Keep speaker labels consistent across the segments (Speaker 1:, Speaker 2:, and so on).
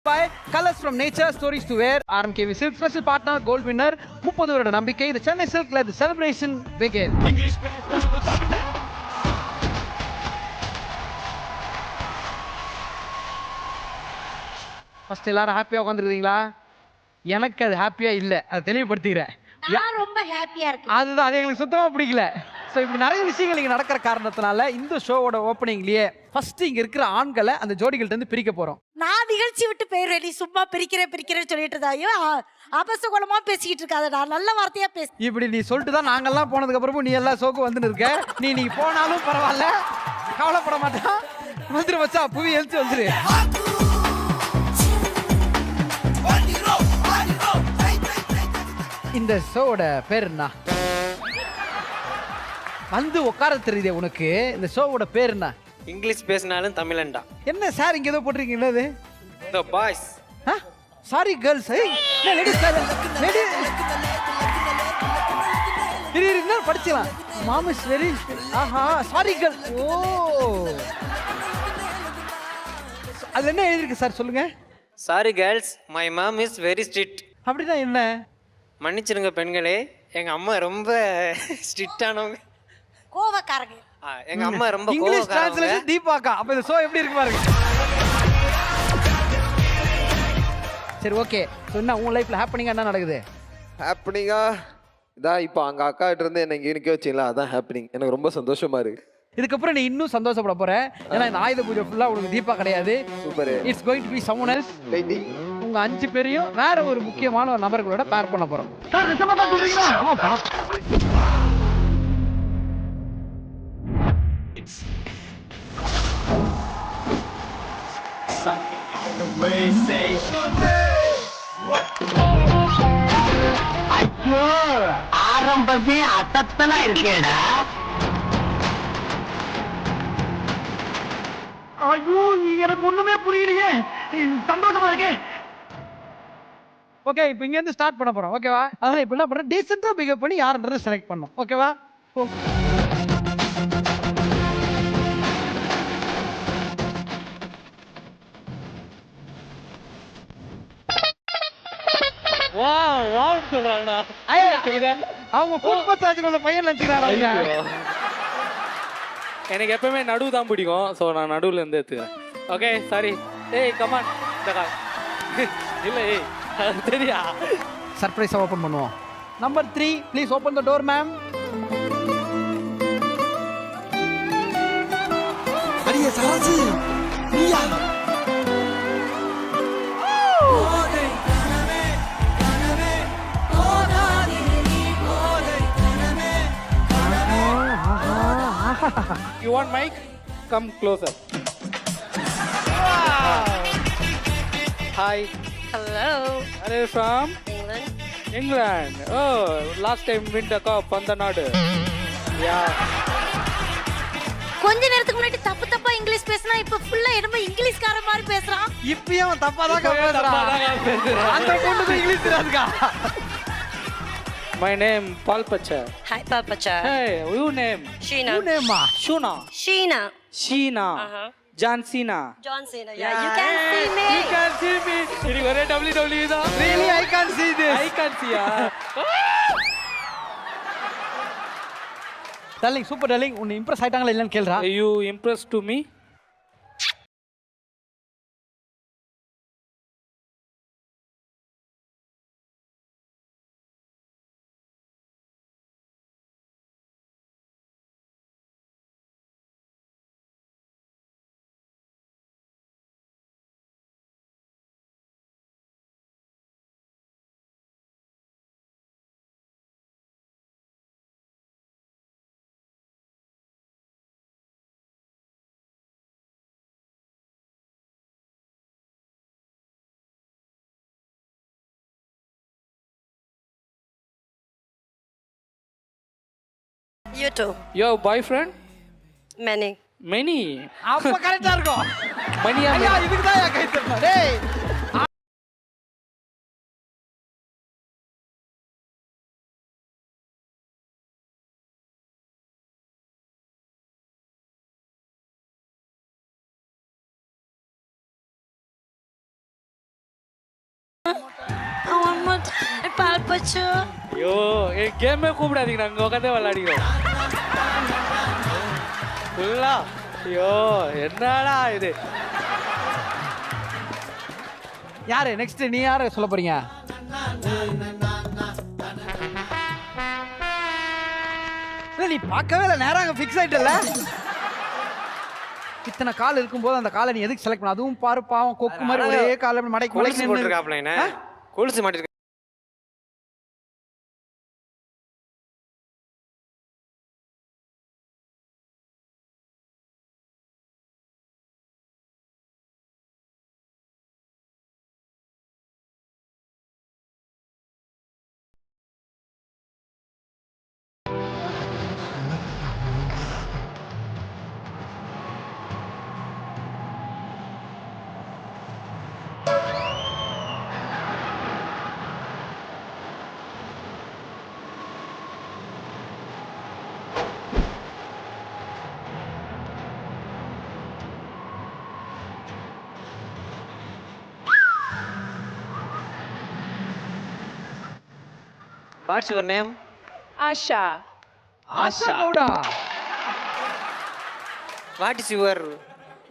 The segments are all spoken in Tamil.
Speaker 1: by Colors from Nature, Stories to Wear, RMKV Silk, special partner, gold winner, 30 வருட நம்பிக்கை, the Chennai Silk, let the celebration begin. First எல்லாரும் ஹாப்பியா உட்காந்துருக்கீங்களா? எனக்கு அது ஹாப்பியா இல்லை, அதை தெளிவுபடுத்திக்கிறேன்.
Speaker 2: நான் ரொம்ப ஹாப்பியா இருக்கேன்.
Speaker 1: அதுதான், அது எங்களுக்கு சுத்தமா பிடிக்கல. ஸோ இப்படி நிறைய விஷயங்கள் இங்கே நடக்கிற காரணத்தினால இந்த ஷோவோட ஓப்பனிங்லேயே ஃபர்ஸ்ட் இங்கே இருக்கிற ஆண்களை அந்த ஜோடிகள்ட்ட இருந்து பிரிக்க போகிறோம்.
Speaker 2: நான் நிகழ்ச்சி விட்டு போயிடுறேன். நீ சும்மா பிரிக்கிறேன்னு சொல்லிட்டு இருந்தாயோ, அபசகுலமா பேசிக்கிட்டு இருக்காத. நான் நல்ல வார்த்தையா பேச.
Speaker 1: இப்படி நீ சொல்லிட்டு தான் நாங்கெல்லாம் போனதுக்கு அப்புறமும் நீ எல்லா ஷோக்கும் வந்துன்னு இருக்க. நீ போனாலும் பரவாயில்ல, கவலைப்பட மாட்டான். வந்துரு வச்சா புவி எழுச்சி வந்துரு. இந்த ஷோவோட பேர் என்ன? வந்து உட்கார தெரியுதே உனக்கு. இந்த ஷோவோட பேர் என்ன?
Speaker 3: இங்கிலீஷ் பேசினாலும் தமிழன்டா.
Speaker 1: என்ன சார் இங்க ஏதோ போட்டிருக்கீங்களா? அது
Speaker 3: The boys.
Speaker 1: Sorry girls. Ladies படிச்சலாம். Mom is very sorry girl. ஓ, அது என்ன எழுதிருக்கு சார் சொல்லுங்க.
Speaker 3: Sorry girls, my mom is very strict.
Speaker 1: அப்படின்னா என்ன?
Speaker 3: மன்னிச்சிருங்க பெண்களே, எங்க அம்மா ரொம்ப ஸ்ட்ரிக்டானவங்க.
Speaker 2: கோவக்காரங்க.
Speaker 3: எங்க அம்மா ரொம்ப
Speaker 1: இங்கிலீஷ்
Speaker 3: கோவக்காரங்க.
Speaker 1: டிரான்ஸ்லேஷன் தீபாக்கா. அப்ப இந்த ஷோ எப்படி இருக்கு பாருங்க. சரி, ஓகே. சொன்னா உன் லைஃப்ல ஹேப்பனிங்கா என்ன நடக்குது?
Speaker 4: ஹேப்பனிங்கா இதான் இப்போ அங்கே அக்கா கிட்ட இருந்து என்ன இங்கே நிற்க வச்சிங்களா, அதான் ஹேப்பனிங். எனக்கு ரொம்ப சந்தோஷமா இருக்கு.
Speaker 1: இதுக்கப்புறம் நீ இன்னும் சந்தோஷப்பட போற. ஏன்னா இந்த ஆயுத பூஜை ஃபுல்லா உனக்கு தீபா கிடையாது.
Speaker 4: Super.
Speaker 1: It's going to be someone else. உங்க 5 பேரையும் வேற ஒரு முக்கியமான ஒரு நபர்களோட பேர் பண்ண போறோம்.
Speaker 5: ஆரம்பமே அசத்தலா இருக்கேடா. ஐயோ, எனக்கு ஒண்ணுமே புரியலையே. சந்தோஷமா இருக்கே.
Speaker 1: ஓகே, இப்போ இங்க இருந்து ஸ்டார்ட் பண்ண போறோம். ஓகேவா? அதனால இப்போ என்ன பண்றோம், டீசென்ட்டா பிகப் பண்ணி யாருன்றதை செலக்ட் பண்ணோம். ஓகேவா? அவங்க குடும்பத்தாச்சுக்குள்ள பையன் நினைச்சுக்கிறாங்க.
Speaker 6: எனக்கு எப்பவுமே நடுவு தான் பிடிக்கும். ஸோ நான் நடுவில் இருந்து எடுத்துக்கிறேன். Okay, sorry. ஏய் கமான். இல்லை, ஏய் தெரியா,
Speaker 1: சர்ப்ரைஸா ஓபன் பண்ணுவோம். Number 3, please open the door ma'am.
Speaker 7: அடியே சரசு, நீயா?
Speaker 6: You want mic? Come closer. Hi.
Speaker 8: Hello.
Speaker 6: Are you from
Speaker 8: England.
Speaker 6: England? Oh, last time win the cup on the நாடு. Yeah.
Speaker 2: கொஞ்ச நேரத்துக்கு முன்னாடி தப்பா இங்கிலீஷ் பேசினா இப்ப ஃபுல்லா என்னமோ இங்கிலீஷ்கார மாதிரி பேசுறான்.
Speaker 1: இப்பயும் அவன் தப்பா தான் பேசுறான். அந்த பொண்ணுக்கு English தெரியாதுக்கா.
Speaker 6: My name Paul Pacha.
Speaker 8: Hi, Papacha.
Speaker 6: Hey, your name?
Speaker 8: Sheena.
Speaker 1: நேமா
Speaker 6: Shuna.
Speaker 8: Sheena.
Speaker 6: Sheena. John Cena.
Speaker 8: John Cena. Yeah, you can see me.
Speaker 6: You can see me. இது ஒரே WWE தான்.
Speaker 1: really I can't see this.
Speaker 6: I can see ya.
Speaker 1: Darling, super darling. உன்னை இம்ப்ரெஸ் ஆயிட்டாங்களா இல்லன்னு கேளுடா.
Speaker 6: You impressed to me?
Speaker 8: You too.
Speaker 6: Your boyfriend?
Speaker 8: Many.
Speaker 6: Many.
Speaker 1: அப்ப கரெக்டா இருக்கும்.
Speaker 6: Many.
Speaker 1: ஐயா, இதுக்கு தான் கை தட்டணும். டேய்,
Speaker 8: Pachu.
Speaker 6: ஐயோ என் கேமே கூப்பிடாதீங்க நாங்கள் உட்காந்தே விளையாடிக்கிறோம் ஃபுல்லா ஐயோ என்னடா இது
Speaker 1: யாரு நெக்ஸ்ட் நீ யாரு சொல்ல போறீங்க இல்ல, நீ பார்க்கவே இல்லை நேரம் அங்கே ஃபிக்ஸ் ஆயிட்டல இத்தனை கால் இருக்கும்போது அந்த காலை நீ எதுக்கு செலக்ட் பண்ண அதுவும் பாரு பாவம் கொக்கு மாதிரி ஒரே கால மடக்கி
Speaker 3: கொலுசு
Speaker 1: மடக்கி நின்னு-
Speaker 3: போட்டிருக்காப்ல என்ன கொலுசு மாட்டிருக்க what's your name
Speaker 9: Asha.
Speaker 1: Asha Gowda
Speaker 3: what is your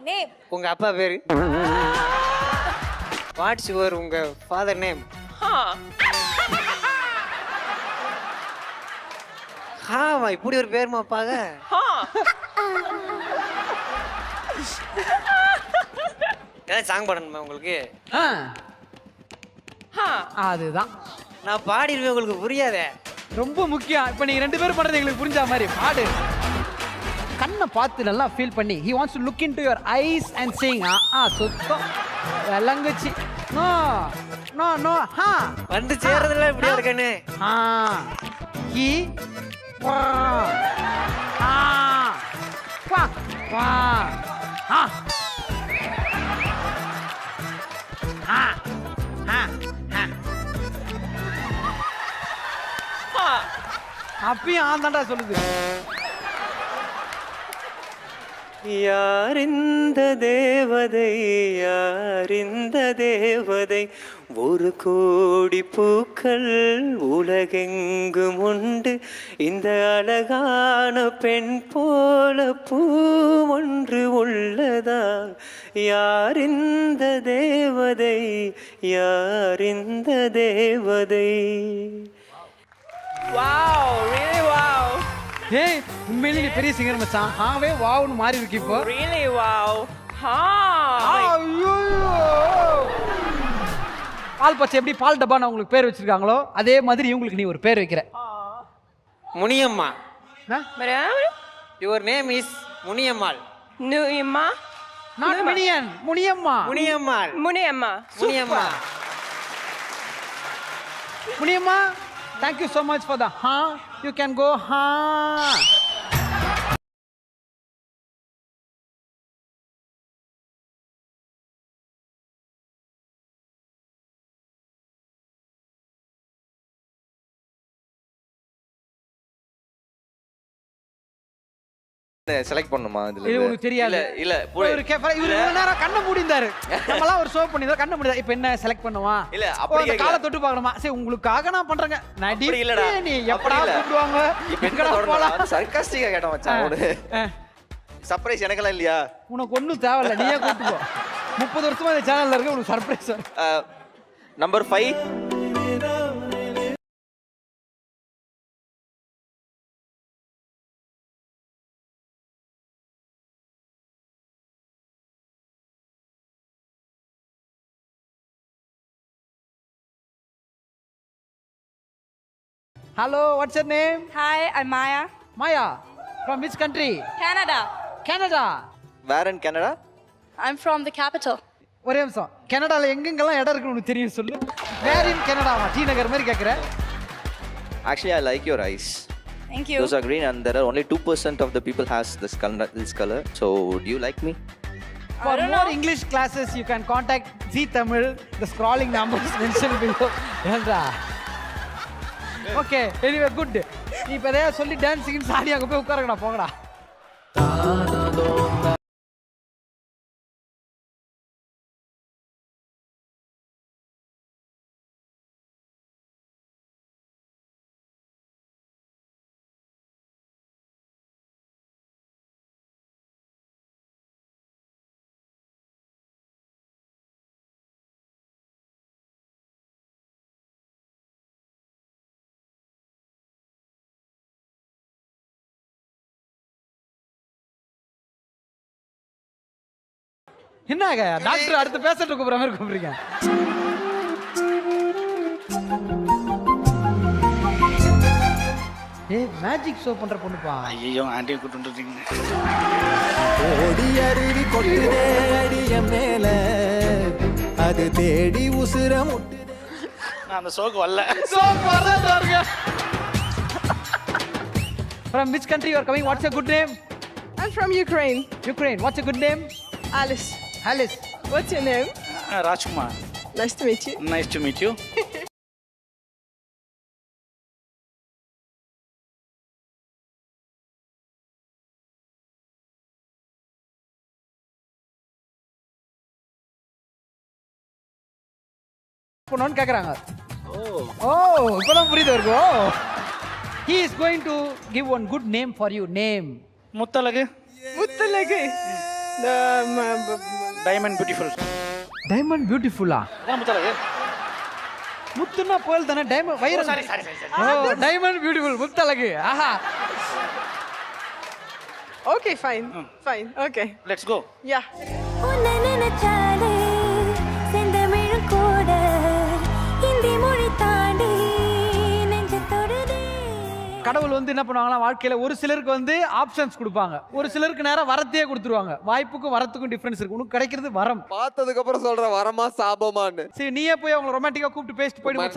Speaker 2: name
Speaker 3: உங்க அப்பா பேரு வாட்ஸ் யுவர் உங்க ஃபாதர் நேம்
Speaker 9: Huh.
Speaker 3: ஹாமா இப்படி ஒரு பேருமா அப்பாக
Speaker 9: Huh.
Speaker 3: ஏதாவது சாங் பாடணுமா உங்களுக்கு
Speaker 1: ஆ,
Speaker 9: Huh.
Speaker 1: அதுதான்
Speaker 3: நான் பாடிடுவேன் உங்களுக்கு புரியாதே
Speaker 1: ரொம்ப முக்கியம் இப்போ நீங்க ரெண்டு பேரும் பண்றது எங்களுக்கு புரிஞ்ச மாதிரி பாடு கண்ணை பார்த்து நல்லா ஃபீல் பண்ணி he wants to look into your eyes and sing சுத்தம் விளங்குச்சு நோ நோ நோ ஹா
Speaker 3: வந்து சேர்றதுல இப்படியா இருக்கேன்னு
Speaker 1: ஆ ஹி வா ஆ வா வா ஆ ஆ ஆ ஆ
Speaker 9: Huh.
Speaker 1: அப்பயும் ஆந்தாண்டா சொல்லுது
Speaker 3: யார் இந்த தேவதை யார் இந்த தேவதை ஒரு கோடி பூக்கள் உலகெங்கும் உண்டு இந்த அழகான பெண் போல பூ ஒன்று உள்ளதா யார் இந்த தேவதை யார் இந்த தேவதை
Speaker 9: Wow, really wow.
Speaker 1: ஏய் உண்மையிலே நீ பெரிய சிங்கர் மச்சான் ஆவே வாவ்னு மாறி இருக்கு இப்போ
Speaker 9: Really wow. Huh.
Speaker 1: ஐயோ பால் பச்சை எப்படி பால் டப்பான்னு உங்களுக்கு பேர் வச்சிருக்காங்களோ அதே மாதிரி இவங்களுக்கு நீ ஒரு பேர் வைக்கிற
Speaker 3: Muniyamma
Speaker 9: Madam?
Speaker 3: Your name is Muniammal
Speaker 9: Nuima?
Speaker 1: Not minion Muniyamma
Speaker 3: Muniammal
Speaker 9: Muniama.
Speaker 3: Muniyamma
Speaker 1: Muniyamma thank you so much for the you can go
Speaker 4: select பண்ணுமா
Speaker 1: இது
Speaker 4: இதுல
Speaker 1: உனக்கு தெரியாது
Speaker 10: இல்ல
Speaker 1: ஒரு இவர் இவ்வளவு நேரம் கண்ணை மூடிந்தாரு நம்மலாம் ஒரு ஷோ பண்ணிருந்தோம் கண்ணை மூடிதா இப்போ என்ன செலக்ட் பண்ணுவா
Speaker 10: இல்ல, அப்படி
Speaker 1: அந்த
Speaker 10: கேக்கல.
Speaker 1: காலை தொட்டு பார்க்கணுமா சரி உங்களுக்காக நான் பண்றேங்க நடி
Speaker 10: அப்படி இல்லடா.
Speaker 1: நீ
Speaker 10: அப்படி
Speaker 1: எப்படா
Speaker 10: இல்ல.
Speaker 1: கூப்பிடுவாங்க
Speaker 10: இப்ப என்ன
Speaker 1: எங்கடா போலாம்
Speaker 10: தொடரணும் சர்க்காஸ்டிக்கா கேட்டோம் மச்சான் ஒரு
Speaker 1: ஆ.
Speaker 10: சர்ப்ரைஸ் எனக்கெல்லாம் இல்லையா
Speaker 1: உனக்கு ஒன்றும் தேவையில்ல நீயே கூப்பிட்டு போ 30 வருஷமா இந்த சேனல்ல இருக்க உனக்கு surprise
Speaker 10: number 5Hello,
Speaker 1: what's your name?
Speaker 9: Hi, I'm Maya.
Speaker 1: Maya. From which country?
Speaker 9: Canada.
Speaker 1: Canada.
Speaker 10: Where in Canada
Speaker 9: I'm from the capital.
Speaker 1: ஒரே நிமிஷம் கனடால எங்கெங்கெல்லாம் இடம் இருக்குன்னு உனக்கு தெரியும் சொல்லு வேர் இன் கனடாவா டி நகர் மாதிரி கேட்குறேன்
Speaker 10: actually I like your eyes
Speaker 9: Thank you.
Speaker 10: those are green and there are only 2% of the people has this color so do you like me
Speaker 1: For more English classes, you can contact Z Tamil. The scrolling numbers mentioned below. ஏன்டா ஓகே எனிவே குட் நீ இப்போ எதையா சொல்லி டான்ஸிங்னு சாடி அங்கே போய் உட்காருங்கடா போங்கடா என்னங்க டாக்டர் அடுத்து பேசட்டு கூப்பிடுற மாதிரி கூப்பிடுறீங்க. ஏய் மேஜிக் ஷோ பண்ற பொண்ணுப்பா.
Speaker 5: ஐயோ ஆண்டியை கூட்டு வந்துட்டீங்க.
Speaker 7: ஓடி அருவி கொட்டுதே அடிய மேல அது தேடி உசுர முட்டுதே.
Speaker 5: நான் அந்த ஷோக்கு வரல.
Speaker 1: ஷோக்கு வரலங்க. From which country you are coming? What's your good name?
Speaker 9: I'm from Ukraine.
Speaker 1: Ukraine. What's your good name?
Speaker 9: Alice.
Speaker 1: Alice.
Speaker 9: What's your name?
Speaker 5: Rajkumar.
Speaker 9: Nice to meet you.
Speaker 5: Nice to meet you.
Speaker 1: பொண்ணு கேக்குறாங்க. ஓ இப்பதான் புரியுது இருக்கோ. He is going to give one good name for you. Name.
Speaker 5: Muthalagu.
Speaker 9: Muttalagu.
Speaker 5: Diamond beautiful.
Speaker 1: Diamond beautiful-ஆ?
Speaker 5: அதான் முத்தலகு.
Speaker 1: முத்துனா பேர்ல் தானே டைமண்ட் வைரம்.
Speaker 5: Sorry.
Speaker 1: Oh diamond beautiful Muthalagu. ஆஹா.
Speaker 9: Okay, fine. Fine. Okay.
Speaker 5: Let's go.
Speaker 9: Yeah.
Speaker 11: உன்னை நினைச்சாலே செந்தமிழ் கூட ஹிந்தி மொழி தாண்டி நெஞ்சு தொடுதே.
Speaker 1: கடவுள் வந்து என்ன பண்ணுவாங்கன்னா வாழ்க்கையில ஒரு சிலருக்கு வந்து ஆப்ஷன்ஸ் கொடுப்பாங்க, ஒரு சிலருக்கு நேரா வரத்தையே கொடுத்துருவாங்க. வாய்ப்புக்கும் வரத்துக்கும் டிஃபரன்ஸ் இருக்கு. உனக்கு கிடைக்கிறது வரம்.
Speaker 4: பார்த்ததுக்கு அப்புறம் சொல்ற வரமா சாபமான்னு.
Speaker 1: சரி நீயே போய் அவங்கள ரொமான்டிக்கா கூப்பிட்டு பேசிட்டு போயிடுவா.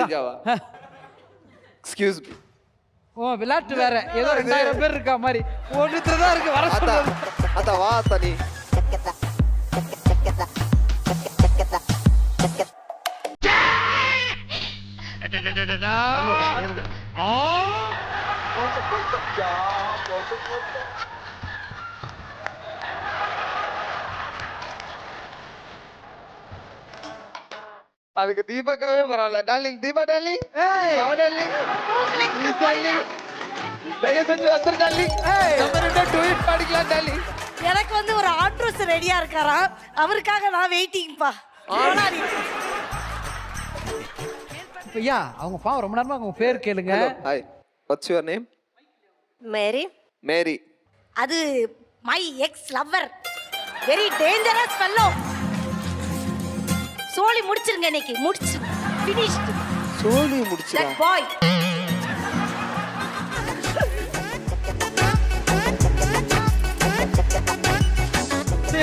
Speaker 4: Excuse me.
Speaker 1: ஓ விளையாட்டு வேற ஏதோ 2000 பேர் இருக்கா மாதிரி ஒருத்தர் தான் இருக்கு வர சொல்றது.
Speaker 4: அத வா தனி. அதுக்கு தீபக்கவே பரவாயில்ல. Darling Deepa darling. ஏய் டார்லிங். டார்லிங். தயவுசெஞ்சு வந்துரு டார்லிங். நம்ம ரெண்டு டுயிட் பாடிக்கலாம் டார்லிங்.
Speaker 2: எனக்கு வந்து ஒரு ஆட்ரஸ் ரெடியா இருக்காராம். அவருக்காக நான் வெயிட்டிங்ப்பா.
Speaker 1: ஐயா அவங்க பாவம் ரொம்ப நேரமா அவங்க பேர் கேளுங்க.
Speaker 4: Hi. What's your name?
Speaker 8: Mary.
Speaker 4: Mary.
Speaker 2: அது my ex lover. Very dangerous fellow. சோலி முடிச்சிருங்க இன்னைக்கு. முடிச்சு ஃபினிஷ்ட்.
Speaker 4: சோலி முடிச்சா.
Speaker 2: That boy.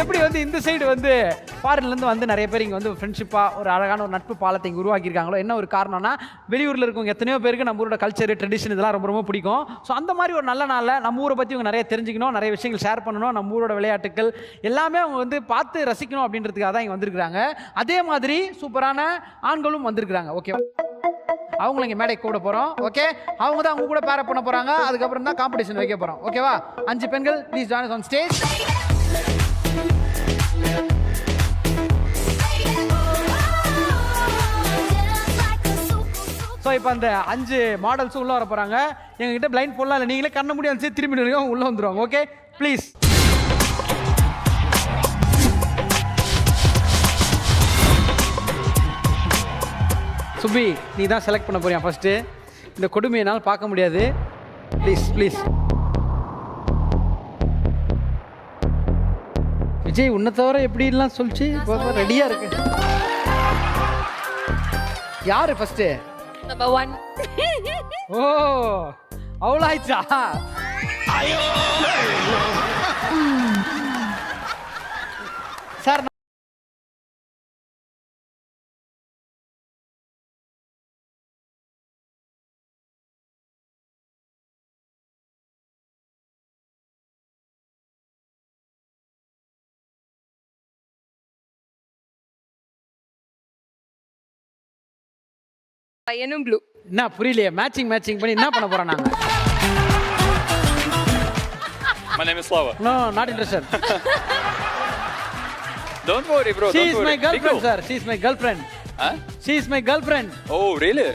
Speaker 1: எப்படி வந்து இந்த சைடு வந்து ஃபாரின்ல இருந்து வந்து நிறைய பேர் இங்க வந்து ஃப்ரெண்ட்ஷிப்பா ஒரு அழகான ஒரு நட்பு பாலத்தை இங்க உருவாக்கி இருக்காங்களோ என்ன ஒரு காரணம்னா வெளியூர்ல இருக்கவங்க எத்தனையோ பேருக்கு நம்ம ஊரோட கல்ச்சர் ட்ரெடிஷன் இதெல்லாம் ரொம்ப ரொம்ப பிடிக்கும். ஸோ அந்த மாதிரி ஒரு நல்ல நாளில் நம்ம ஊரை பற்றி இவங்க நிறைய தெரிஞ்சுக்கணும், நிறைய விஷயங்கள் ஷேர் பண்ணணும், நம்ம ஊரோட விளையாட்டுகள் எல்லாமே அவங்க வந்து பார்த்து ரசிக்கணும் அப்படின்றதுக்காக தான் இங்கே வந்திருக்கிறாங்க. அதே மாதிரி சூப்பரான ஆண்களும் வந்திருக்கிறாங்க. ஓகே அவங்கள இங்கே மேடை கூட போகிறோம். ஓகே அவங்க தான் அவங்க கூட பேரப் பண்ண போகிறாங்க. அதுக்கப்புறம் தான் காம்படிஷன் வைக்க போகிறோம். ஓகேவா 5 பெண்கள் please join us on stage. So இப்போ அந்த 5 மாடல்ஸும் உள்ளே வர போகிறாங்க. எங்ககிட்ட பிளைண்ட் போடலாம் இல்லை, நீங்களே கண்ண முடியாது திரும்பி நிற்க உள்ளே வந்துடுவாங்க. Okay please. சுபி நீ தான் செலக்ட் பண்ண போறியா ஃபர்ஸ்ட்டு. இந்த கொடுமையை என்னால் பார்க்க முடியாது. Please please. விஜய் உன்னை தவிர எப்படிலாம் சொல்லிச்சு ரெடியாக இருக்கு. யாரு ஃபர்ஸ்ட்டு?
Speaker 9: Number 1.
Speaker 1: ஓ அவ்வளோ ஆயிடுச்சா? சார்
Speaker 9: பையனும் ப்ளூ.
Speaker 1: என்ன புரியலையே? மேட்சிங் பண்ணி என்ன பண்ண போறோம் நாங்க?
Speaker 6: My name is Slava.
Speaker 1: No, not interested.
Speaker 6: Don't worry, bro.
Speaker 1: She is my girlfriend, sir. She is my girlfriend.
Speaker 6: Huh?
Speaker 1: She is my girlfriend.
Speaker 6: Oh, really?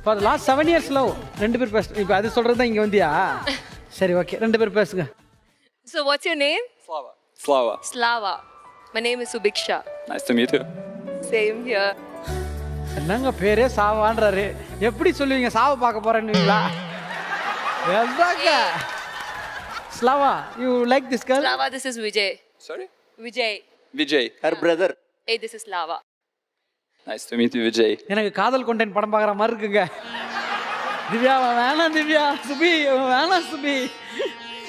Speaker 1: For the last 7 years love. ரெண்டு பேர் பேச. இப்போ அது சொல்றது தான் இங்க வந்தியா? சரி ஓகே ரெண்டு பேர் பேசுங்க.
Speaker 9: So what's your name?
Speaker 6: Slava. Slava.
Speaker 9: Slava. My name is Subiksha.
Speaker 6: Nice to meet you.
Speaker 9: Same here.
Speaker 1: என்னங்க பேரே சாவான்றாரு. எப்படி சொல்லுவீங்க சாவ பார்க்க போறேன்னுங்களா? எதாங்க Slava, you like this girl?
Speaker 9: Slava, this is Vijay.
Speaker 6: Sorry?
Speaker 9: Vijay.
Speaker 12: Vijay.
Speaker 10: Her brother.
Speaker 9: Hey, this is Lava.
Speaker 12: Nice to meet you, Vijay.
Speaker 1: எனக்கு காதல் கொண்டேன் படம் பார்க்குற மாதிரி இருக்குங்க. திவ்யா வேணாம் திவ்யா, சுபி வேணாம் சுபி.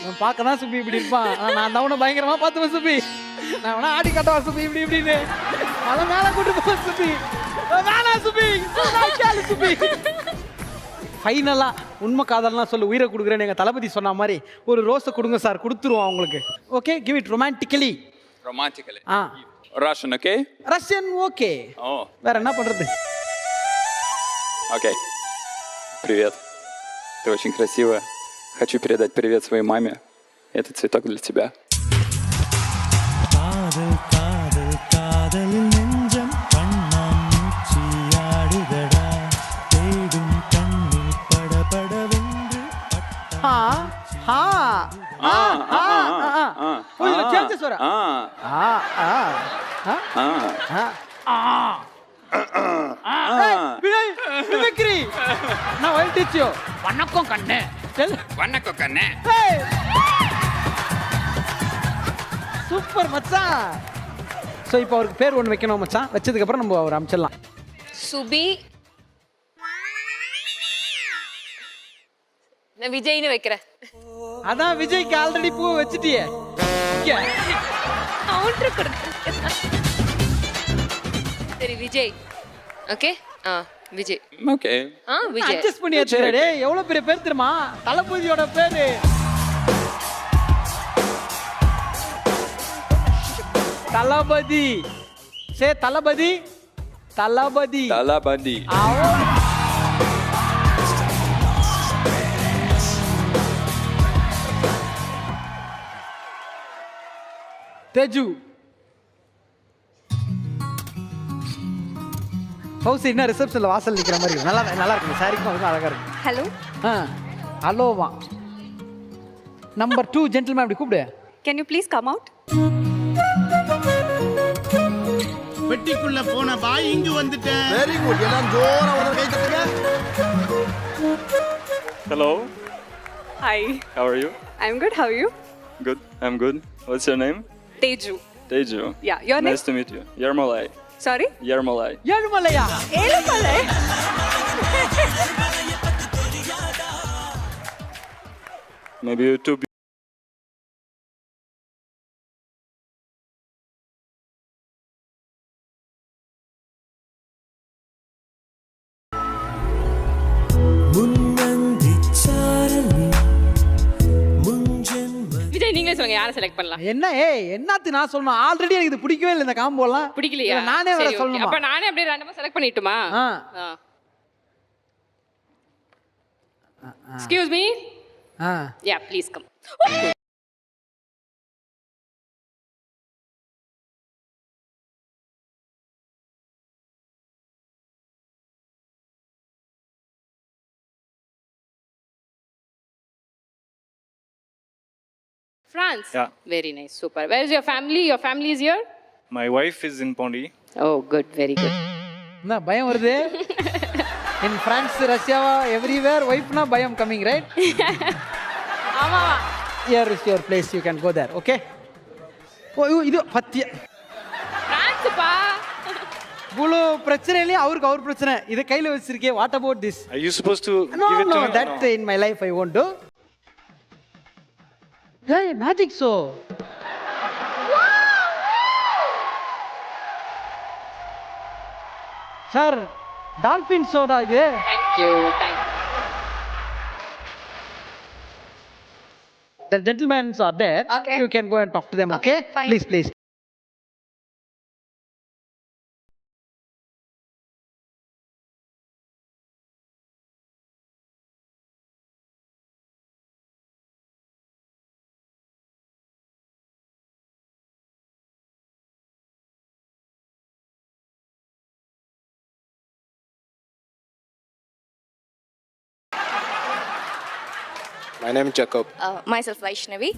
Speaker 1: நான் பார்க்க தான் சுபி இப்படி இருப்பான். நான் தவணை பயங்கரமா பார்த்துவேன் சுபி. நான் வேணா ஆடி காட்டவா சுபி இப்படி இப்படின்னு. மலை மேலே கூட்டு போ சுபி. வேணாம் சுபி. கேளு சுபி. ஃபைனலா உண்மை காதல்லாம் சொல்லு உயிரை கொடுக்குறேன்னு எங்க தளபதி சொன்ன மாதிரி ஒரு ரோஸை கொடுங்க சார், கொடுத்துருவோம் அவங்களுக்கு. Okay, give it romantically.
Speaker 12: Romantically.
Speaker 1: ஆ
Speaker 12: Russian, okay?
Speaker 1: Russian okay.
Speaker 12: Oh.
Speaker 1: வேற என்ன பண்றது?
Speaker 12: Окей. Привет. Ты очень красивая. Хочу передать привет своей маме. Этот цветок для тебя.
Speaker 7: காதல் காதல் காதலில் நெஞ்சம் கண்ணாமூச்சியாடுதடா தேடும் கண்ணில் படபடவென்று
Speaker 1: ஹா ஹா கொஞ்சம் சேஞ்சஸ் வர மிமிக்ரி. நான் will teach you. வணக்கம் கண்ணே. டெல்
Speaker 12: வணக்கம் கண்ணே.
Speaker 1: சூப்பர் மச்சான். சோ இப்போ அவருக்கு பேர் ஒன்று வைக்கணும் மச்சான். வச்சதுக்கு அப்புறம் நம்ம அவர் அமைச்சிடலாம்.
Speaker 9: சுபி. நான் விஜய்னு வைக்கிறேன்.
Speaker 1: அதான் விஜய்க்கு ஆல்ரெடி பூ வச்சிட்டியே.
Speaker 9: கவுண்டர் கொடு. சரி Vijay. Okay? Vijay.
Speaker 12: Okay.
Speaker 9: Vijay.
Speaker 1: Adjust பண்ணி வச்சிரடே. எவ்வளவு பெரிய பேர் தெரியுமா? தலபதியோட பேரு. தலபதி. சே தலபதி. தலபதி.
Speaker 12: Talabandi.
Speaker 1: தேஜு. ஹவுஸ் என்ன ரிசப்ஷன்ல வாசல் நிக்கிற மாதிரி இருக்கு. நல்லா நல்லா இருக்கு. சாரிக்கும் அதுவும் அழகா இருக்கு.
Speaker 9: ஹலோ.
Speaker 1: ஹலோவா. நம்பர் 2 ஜென்டில்மேன் அப்படி கூப்பிடு.
Speaker 9: Can you please come out?
Speaker 5: பெட்டிக்குள்ள போன பாய் இங்கு வந்துட்டேன்.
Speaker 4: Very good. எல்லாம் ஜோரா ஒரு கை தட்டுங்க.
Speaker 12: Hello.
Speaker 9: Hi.
Speaker 12: How are you?
Speaker 9: I'm good. How are you?
Speaker 12: Good. I'm good. What's your name?
Speaker 9: Teju.
Speaker 12: Teju.
Speaker 9: Yeah, your name?
Speaker 12: Nice to meet you. Yarmolai.
Speaker 9: Sorry?
Speaker 12: Yarmolai.
Speaker 1: ஏழுமலையா?
Speaker 9: Ezhumalai.
Speaker 12: Maybe you two.
Speaker 9: Vijay நீங்களே சொல்லுங்க யாரை செலக்ட் பண்ணலாம்.
Speaker 1: என்ன என்னத்து நான் சொல்லணும்? ஆல்ரெடி எனக்கு இது பிடிக்கவே இல்லை இந்த காம்போலாம்.
Speaker 9: பிடிக்கலையா?
Speaker 1: நானே வேற சொல்லணுமா?
Speaker 9: அப்ப நானே அப்படியே ரேண்டமா select பண்ணிட்டுமா? Excuse me? Yeah, please come. France?
Speaker 12: Yeah.
Speaker 9: Very nice, super. Where is your family? Your family is here?
Speaker 12: My wife is in Pondi.
Speaker 9: Oh, good, very good.
Speaker 1: என்ன பயம் வருது? In France, Russia, everywhere, wife na bayam coming, right?
Speaker 9: ஆமா.
Speaker 1: Here is your place, you can go there, okay? ஓ இது பத்திய.
Speaker 9: France பா.
Speaker 1: இவ்வளோ பிரச்சனையிலே அவருக்கு அவர் பிரச்சனை. இதை கையில் வச்சிருக்கே. What about this?
Speaker 12: Are you supposed to
Speaker 1: No,
Speaker 12: give it
Speaker 1: no,
Speaker 12: to me?
Speaker 1: that in my life I won't do. Hey, magic show. Sir, dolphin show da இது.
Speaker 9: Thank you. Thank you.
Speaker 1: The gentlemen are there.
Speaker 9: Okay.
Speaker 1: You can go and talk to them, okay?
Speaker 9: Fine.
Speaker 1: Please, please.
Speaker 13: My name is Jacob.
Speaker 14: Myself, Vaishnavi.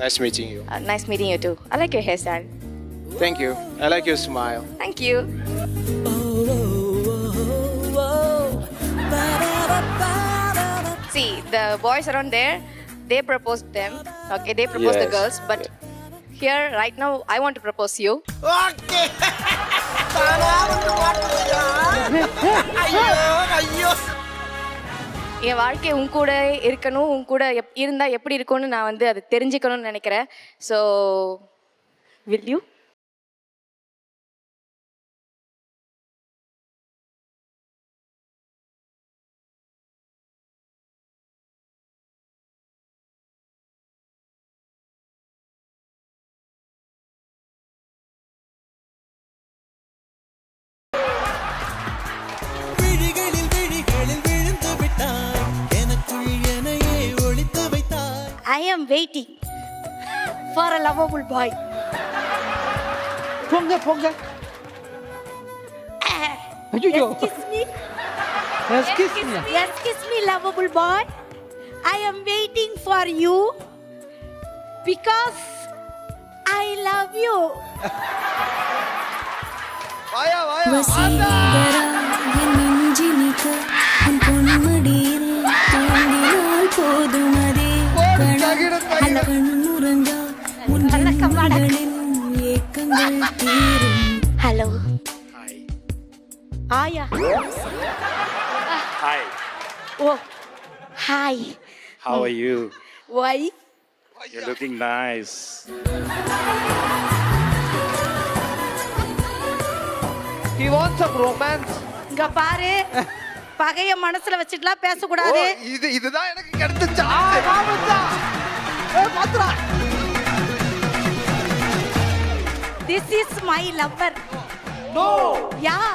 Speaker 13: Nice meeting you.
Speaker 14: Nice meeting you too. I like your hairstyle.
Speaker 13: Thank you. I like your smile.
Speaker 14: Thank you. See, the boys around there, they proposed them. Okay, they proposed the
Speaker 13: Yes,
Speaker 14: girls, but here right now I want to propose you.
Speaker 4: Okay. ஐயோ.
Speaker 14: என் வாழ்க்கை உன் கூட இருக்கணும், உன் கூட இருந்தா எப்படி இருக்கும்னு நான் வந்து அதை தெரிஞ்சுக்கணும்னு நினைக்கிறேன். So will you?
Speaker 2: I am waiting for a lovable boy.
Speaker 1: போங்க போங்க. ஐயோ. Excuse me.
Speaker 2: Excuse me, lovable boy. I am waiting for you because I love you.
Speaker 4: வாயா வாயா.
Speaker 11: வசீகரா என் நெஞ்சினிக்க உன் பொன்மடியில் தூங்கினால் போதும் அதே கண்ணுறங்கா உன் ஜன்னங்களில் ஏக்கங்கள் தீரும்.
Speaker 2: Hello. Aya.
Speaker 12: Hi.
Speaker 2: Oh, hi.
Speaker 12: How are you?
Speaker 2: Why?
Speaker 12: You're looking nice.
Speaker 4: He wants some romance.
Speaker 2: இங்க பாரு, பகைய மனசுல வச்சிட்டுலாம் பேசக்கூடாது.
Speaker 4: இதுதான் எனக்கு கிடைச்ச சான்ஸ். பாத்ரா.
Speaker 2: This is my lover.
Speaker 4: No.
Speaker 2: Yeah.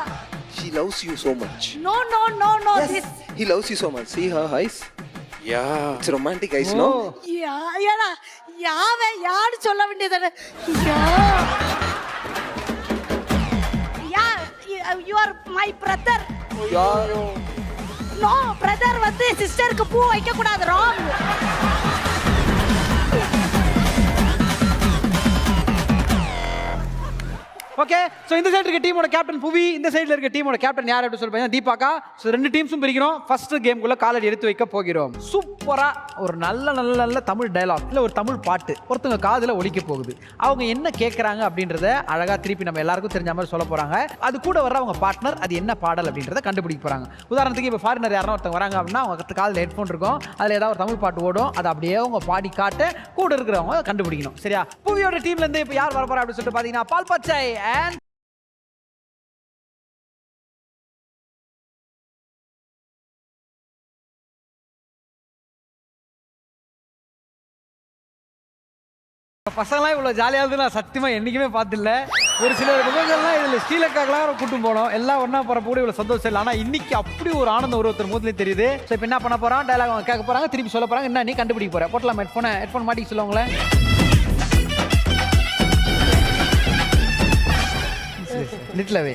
Speaker 10: She loves you so much.
Speaker 2: No.
Speaker 10: Yes.
Speaker 2: This.
Speaker 10: He loves you so much. See her eyes?
Speaker 12: Yeah.
Speaker 10: It's romantic eyes, no?
Speaker 2: ஏடா யாரு சொல்ல வேண்டியது? You are my brother.
Speaker 10: யாரோ?
Speaker 2: No, brother வந்து சிஸ்டருக்கு பூ வைக்க கூடாது. Wrong.
Speaker 1: ஓகே, ஸோ இந்த சைடு இருக்க டீமோட கேப்டன் புவி, இந்த சைடில் இருக்க டீமோட கேப்டன் யார் அப்படின்னு சொல்லி பார்த்தீங்கன்னா தீபாக்கா. ஸோ ரெண்டு டீம்ஸும் பிரிக்கிறோம். ஃபர்ஸ்ட் கேம்குள்ளே காலடி எடுத்து வைக்க போகிறோம். சூப்பராக ஒரு நல்ல தமிழ் டயலாக் இல்லை ஒரு தமிழ் பாட்டு ஒருத்தவங்க காதில் ஒலிக்க போகுது. அவங்க என்ன கேட்குறாங்க அப்படின்றத அழகாக திருப்பி நம்ம எல்லாருக்கும் தெரிஞ்ச மாதிரி சொல்ல போகிறாங்க. அது கூட வர அவங்க பார்ட்னர் அது என்ன பாடல் அப்படின்றத கண்டுபிடிக்க போகிறாங்க. உதாரணத்துக்கு இப்போ ஃபாரினர் யாரும் ஒருத்தவங்க வராங்க அப்படின்னா அவங்க காதில் ஹெட்ஃபோன் இருக்கும், அதில் ஏதாவது ஒரு தமிழ் பாட்டு ஓடும், அதை அப்படியே அவங்க பாடி காட்ட கூட இருக்கிறவங்க கண்டுபிடிக்கணும். சரியா? புவியோட டீம்லேருந்து இப்போ யார் வர போகிறா அப்படின்னு சொல்லிட்டு பார்த்தீங்கன்னா பால் பச்சை and பசங்களாம் இவ்வளோ ஜாலியாக இருந்து நான் சத்தியமாக என்றைக்குமே பார்த்தில்ல. ஒரு சில முகங்கள்லாம் இதில் ஸ்ரீலங்காக்கெல்லாம் கூட்டும் போனோம், எல்லாம் ஒன்றா போகிறப்ப கூட இவ்வளோ சந்தோஷம் இல்லை. ஆனால் இன்னைக்கு அப்படி ஒரு ஆனந்தம் ஒரு ஒருத்தர் மூத்திலே தெரியுது. ஸோ இப்போ என்ன பண்ண போகிறோம், டைலாக் அவங்க கேட்க போகிறாங்க, திருப்பி சொல்ல போகிறாங்க, என்ன நீ கண்டுபிடிக்க போகிற. போட்டலாம் ஹெட்ஃபோன் மாட்டிக்க சொல்லுவாங்களே. லிட்டிலவே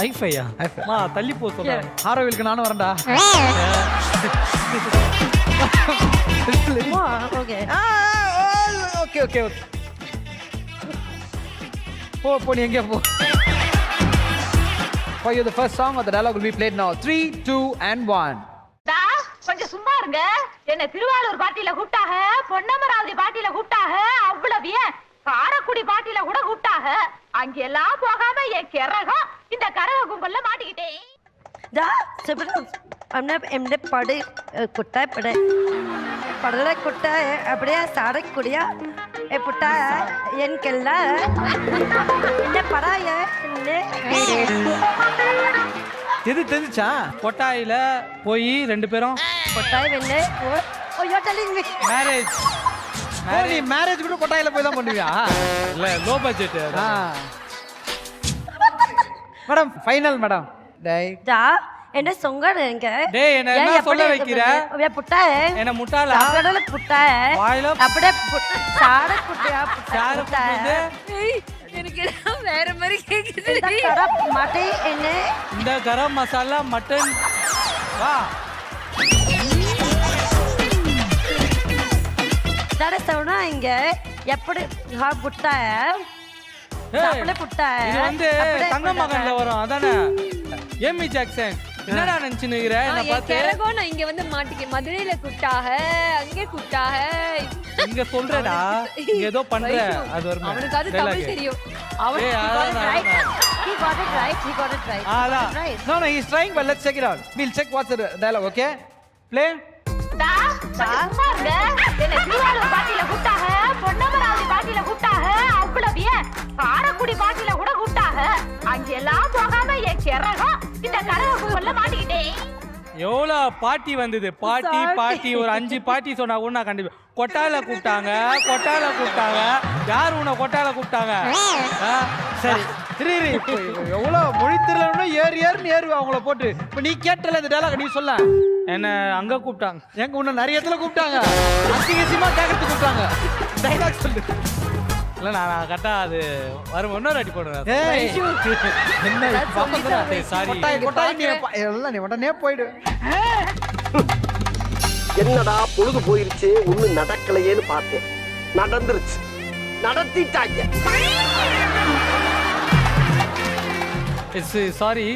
Speaker 6: ஐஃபையா மா தள்ளி போ சொல்றேன்.
Speaker 1: ஆரோவிலுக்கு நானும் வரேன்டா. ஓகே போ நீ எங்கே போ. For you the first song of the dialogue will be played now. 3, 2 and 1.
Speaker 9: கொஞ்சம் சும்மா இருங்க. என்ன திருவாரூர் பாட்டியில கூப்பிட்டாக, பொன்னமராவதி பாட்டியில கூப்பிட்டாக, அவ்வளவு ஏன் காரக்குடி பாட்டியில கூட கூப்பிட்டாக. அங்கெல்லாம் போகாம என் கிறகம் இந்த கரக கும்பல்ல மாட்டிக்கிட்டேன்.
Speaker 8: எம்ட படு குட்டை படு படல குட்டை அப்படியே சாடக்கூடியா புட்டா எனக்கெல்லாம் என்ன படாய
Speaker 1: எது தெரிஞ்சா
Speaker 6: கொட்டாயில போய் ரெண்டு பேரும்
Speaker 8: கொட்டாய் வெண்ணே
Speaker 1: மேரேஜ் மேரேஜ் கூட கொட்டாயில போய் தான் பண்ணுவியா?
Speaker 6: இல்ல low budget.
Speaker 1: Madam final madam.
Speaker 8: என்ன சொங்க
Speaker 6: டேய் என்ன சொல்ல வைக்கிற
Speaker 8: புட்டா
Speaker 6: என்ன முட்டாளா
Speaker 8: கடல புட்டா
Speaker 6: வாயில
Speaker 8: அப்படியே சாட குட்டியா புட்டா
Speaker 9: எனக்கு வேற மாதிரி கேக்குது.
Speaker 8: மட்டை என்ன
Speaker 6: இந்த கரம் மசாலா மட்டன் வா
Speaker 8: தட சொன்னா இங்க எப்படி புட்டா
Speaker 6: இது வந்து தங்க மகன்ல வரும் அதானே. எமி ஜாக்சன் என்னடா நினைச்சுன்னு என்ன பார்த்து
Speaker 15: கரகம் நான் இங்க வந்து மாட்டிக்க மதுரையில கூட்டாக அங்கே கூட்டாக
Speaker 6: இங்க சொல்றடா இங்க ஏதோ பண்ற அது ஒரு
Speaker 15: அவனுக்கு அது தமிழ் தெரியும்
Speaker 8: He got it right. He got it right.
Speaker 1: No, he's trying, but let's check it out. We'll check what's the dialogue, okay? Play.
Speaker 9: என்ன திருவாரூர் பாட்டியில கூட்டாக பொன்னமராவதி பாட்டியில கூட்டாக அவ்வளவு ஏன் காரக்குடி பாட்டியில கூட கூட்டாக அங்கெல்லாம் போகாம என் கிறகம் இந்த கரகக்குள்ள மாட்டிக்கிட்டேன்.
Speaker 6: எவ்வளோ பாட்டி வந்தது பாட்டி ஒரு 5 பாட்டி சொன்னா கூட நான் கண்டிப்பா கொட்டாயில கூப்பிட்டாங்க யார் உன்னை கொட்டாயில கூப்பிட்டாங்க
Speaker 1: சரி எவ்வளோ மொழி தெரியலன்னா ஏறு அவங்கள போட்டு இப்போ நீ கேட்டல இந்த டைலாக் நீ சொல்ல
Speaker 6: என்ன அங்க கூப்பிட்டாங்க
Speaker 1: எங்க உன்னை நிறைய இடத்துல கூப்பிட்டாங்க அசிங்கமா கேட்கறதுக்கு கூப்பிட்டாங்க டைலாக் சொல்லு
Speaker 6: இல்லை நான் கரெக்டா அது வரும் இன்னொரு அடி போடுறேன் சாரி
Speaker 1: நீ உடனே போயிடு
Speaker 16: என்னடா பொழுது போயிருச்சு ஒண்ணும் நடக்கலையேன்னு பார்த்தேன் நடந்துருச்சு நடத்திட்டாங்க
Speaker 6: it's sorry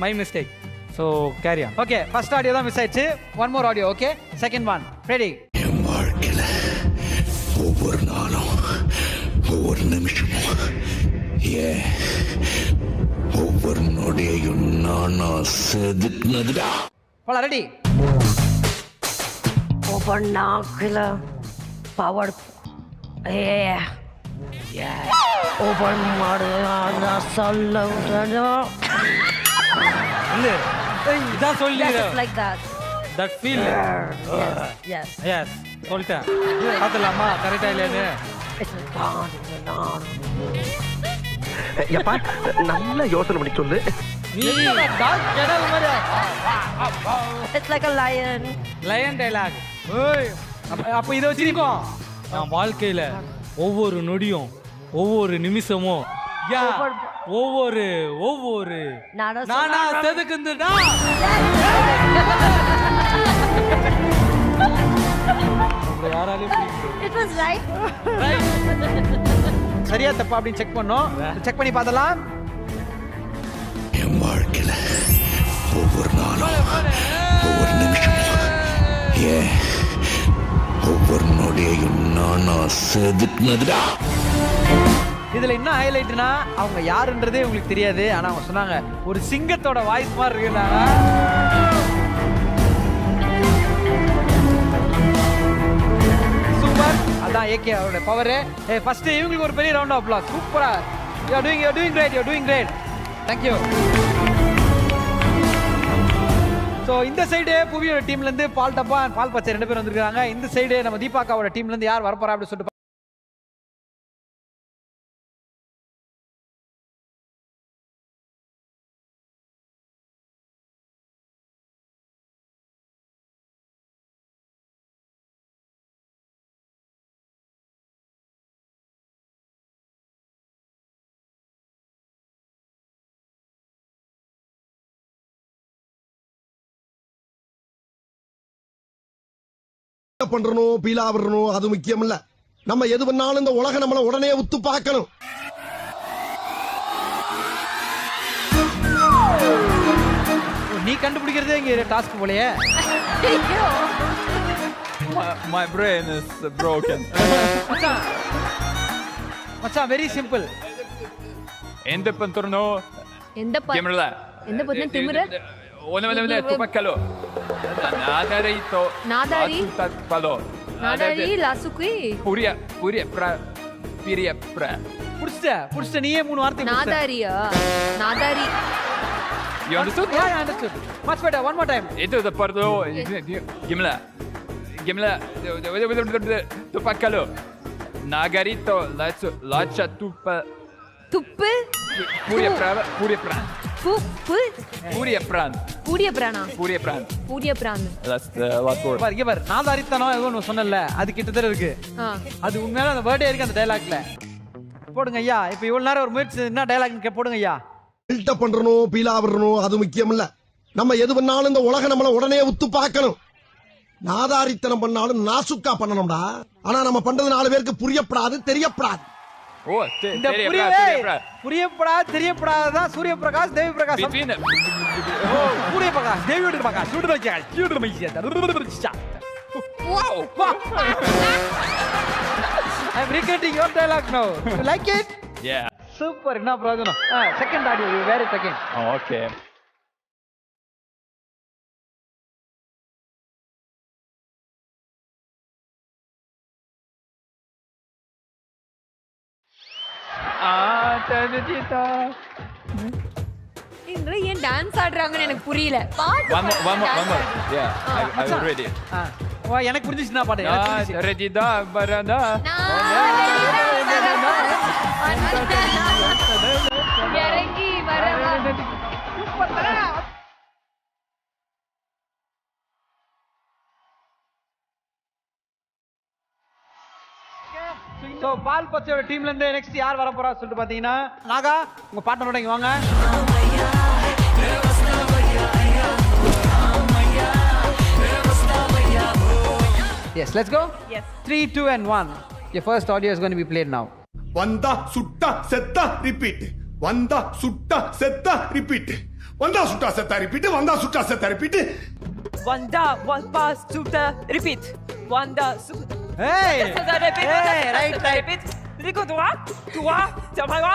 Speaker 6: my mistake so carry on
Speaker 1: okay first audio தான் மிஸ் ஆயிடுச்சு one more audio okay second one ready
Speaker 17: என் வாழ்க்கையில ஒவ்வொரு நாளும் ஒவ்வொரு நிமிஷமும் ஒவ்வொரு நொடியையும் நானா செதுக்குனதுடா
Speaker 1: போல ரெடி
Speaker 8: ஒவ்வொரு நாக்கில பவர் ஒவ்வொரு மாடு சொல்ல
Speaker 6: இதான் சொல்லி
Speaker 8: like that.
Speaker 6: That feel.
Speaker 8: Yes.
Speaker 6: Yes. சொல்லிட்டேன் பார்த்துலாமா கரெக்டா இல்லையான்னு
Speaker 16: எப்பா நல்ல யோசனை பண்ணி சொல்லு
Speaker 8: It's like a lion.
Speaker 6: Lion dialogue
Speaker 1: அப்ப இதை வச்சிருக்கோ
Speaker 6: நான் வாழ்க்கையில ஒவ்வொரு நொடியும் ஒவ்வொரு நிமிஷமும் ஒவ்வொரு நானா செதுக்குந்துடா
Speaker 8: It was right.
Speaker 1: சரியா தப்பா அப்படின்னு செக் பண்ணோம் செக் பண்ணி பார்த்தலாம்
Speaker 17: என் வாழ்க்கையில ஒவ்வொரு நாளும் ஒவ்வொரு நிமிஷமும் ஒவ்வொரு நொடியையும் நானா செதுக்குனதுடா
Speaker 1: இதுல என்ன ஹைலைட்னா அவங்க யாருன்றதே உங்களுக்கு தெரியாது ஆனா அவங்க சொன்னாங்க ஒரு சிங்கத்தோட வாய்ஸ் மாதிரி இருக்குன்னாங்க சூப்பர் அதான் ஏகே அவரோட பவர் ஃபர்ஸ்ட் இவங்களுக்கு ஒரு பெரிய ரவுண்ட் ஆஃப் அப்ளாஸ் சூப்பரா you are doing great Thank you. So இந்த சைடு புவியோட டீம்ல இருந்து பால் டப்பா பால் பச்சை 2 பேர் வந்திருக்காங்க இந்த சைடு நம்ம தீபாக்காவோட டீம்ல இருந்து யார் வரப்போறா அப்படின்னு சொல்லிட்டு
Speaker 18: பண்றணும் பீலா வரணும் அது முக்கியம் இல்ல நம்ம எது பண்ணாலும் இந்த உலக நம்மள உடனே உத்து பார்க்கணும்
Speaker 1: நீ கண்டுபிடிக்கிறதே இங்க டாஸ்க் போலயே
Speaker 12: My brain is broken.
Speaker 1: மச்சான் வெரி சிம்பிள்
Speaker 12: எந்த பண்றனோ
Speaker 15: எந்த
Speaker 12: திமிரல
Speaker 15: எந்த பத்தின திமிர
Speaker 12: ஒண்ணே துப்பக்கலோ நாதாரிto
Speaker 15: நாதாரி
Speaker 12: பலோ
Speaker 15: நாதாரி லாசுகி
Speaker 12: புரிய
Speaker 1: புடிச்ச நீயே 3 வார்த்தை
Speaker 15: நாதாரியா நாதாரி
Speaker 12: You understood?
Speaker 1: Yeah, I understood. Much better. One more time.
Speaker 12: Itu the pardo. Gimla. Tupakkalo. Nagarito. Lacha tupa.
Speaker 15: Tuppu.
Speaker 12: Puriya pran.
Speaker 15: Puppu.
Speaker 12: Puriya pran.
Speaker 15: Puriya prana.
Speaker 12: Puriya pran.
Speaker 15: Puriya pran.
Speaker 12: That's the last word.
Speaker 1: பாரு பாரு நாதாரித்தனம் ஏதோ ஒன்று சொன்னல அது கிட்டத்தட்ட இருக்கு அது உண்மையில அந்த வேர்டே இருக்கு அந்த டயலாக்ல போடுங்க ஐயா இப்போ இவ்வளவு நேரம் ஒரு முயற்சி என்ன டயலாக் போடுங்க ஐயா
Speaker 18: பில்டப் பண்றணும் பீலா வரணும் அது முக்கியம் இல்ல நம்ம எது பண்ணாலும் இந்த உலக நம்மள உடனே உத்து பார்க்கணும் நாதாரித்தனம் பண்ணாலும் நாசுக்கா பண்ணணும்டா ஆனா நம்ம பண்றது 4 பேருக்கு புரியப்படாது தெரியப்படாது
Speaker 19: ஓ
Speaker 1: இந்த புரியப்படாத தெரியப்படாததான் சூரிய பிரகாஷ் தேவி பிரகாஷ் சூரிய பிரகாஷ் தேவி Prakash I'm regretting your dialogue now. You like it?
Speaker 19: Yeah.
Speaker 1: Super. என்ன பிரயோஜனம்? Second audio. You wear it again.
Speaker 19: Oh, okay.
Speaker 15: இவங்க ஏன் டான்ஸ் ஆடுறாங்கன்னு எனக்கு புரியல. பாட்டு
Speaker 19: One more. Yeah, I will read it.
Speaker 1: எனக்கு புரிஞ்சிச்சுனா பாடு.
Speaker 19: Ready da barada.
Speaker 15: இறங்கி வரவா.
Speaker 1: சோ பால் பச்சையோட டீம்ல இருந்து நெக்ஸ்ட் யார் வர போறா சொல்லிட்டு பாத்தீங்கன்னா நாகா உங்க பார்ட்னரோட இங்க வாங்க. Yes, let's go.
Speaker 15: Yes.
Speaker 1: 3, 2 and 1. Your first audio is going to be played now.
Speaker 18: வந்தா சுட்டா செத்தா ரிப்பீட் வந்தா சுட்டா செத்தா ரிப்பீட் வந்தா சுட்டா செத்தா ரிப்பீட் வந்தா சுட்டா செத்தா ரிப்பீட்
Speaker 20: வந்தா வந்தா சுட்டா ரிப்பீட் வந்தா சுட்டா
Speaker 1: Hey!
Speaker 20: Right. Dico droit, Tamara,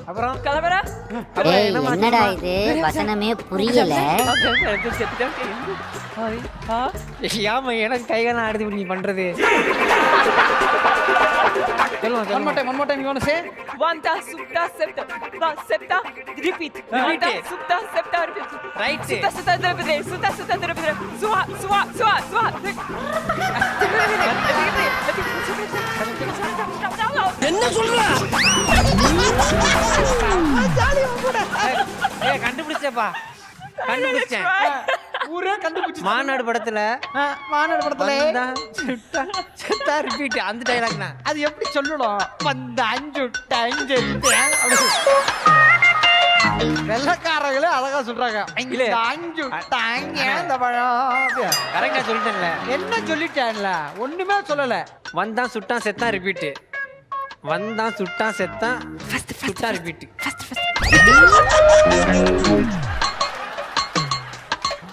Speaker 1: அப்புறம்
Speaker 20: Calavera.
Speaker 8: என்னடா இது வசனமே புரியல.
Speaker 3: யாம எனக்கு கைகாலம் ஆடுது நீ பண்றது.
Speaker 1: One more time, you want to say?
Speaker 20: Vanda sutta septa, repeat. Vanda sutta septa, repeat.
Speaker 3: Right.
Speaker 20: Sutta repeat. Swa.
Speaker 16: என்ன சொல்ற?
Speaker 3: கண்டுபிடிச்சப்பா கண்டுபிடிச்சேன்.
Speaker 1: ஊரே கண்டுபிடிச்சு.
Speaker 3: மாநாடு படத்துல செத்தா ரிப்பீட் அந்த டைலாக் தான்.
Speaker 1: அது எப்படி சொல்லணும்? வந்த அஞ்சு வெள்ளக்காரங்களே அழகா சொல்றாங்க.
Speaker 3: இல்ல
Speaker 1: அஞ்சு இந்த பழம்
Speaker 3: கரெக்டா சொல்லிட்டேன்ல.
Speaker 1: என்ன சொல்லிட்டேன்ல? ஒண்ணுமே சொல்லல.
Speaker 3: வந்தான் சுட்டான் செத்தான் ரிப்பீட். வந்தான் சுட்டான் செத்தான் சுட்டா ரிப்பீட்.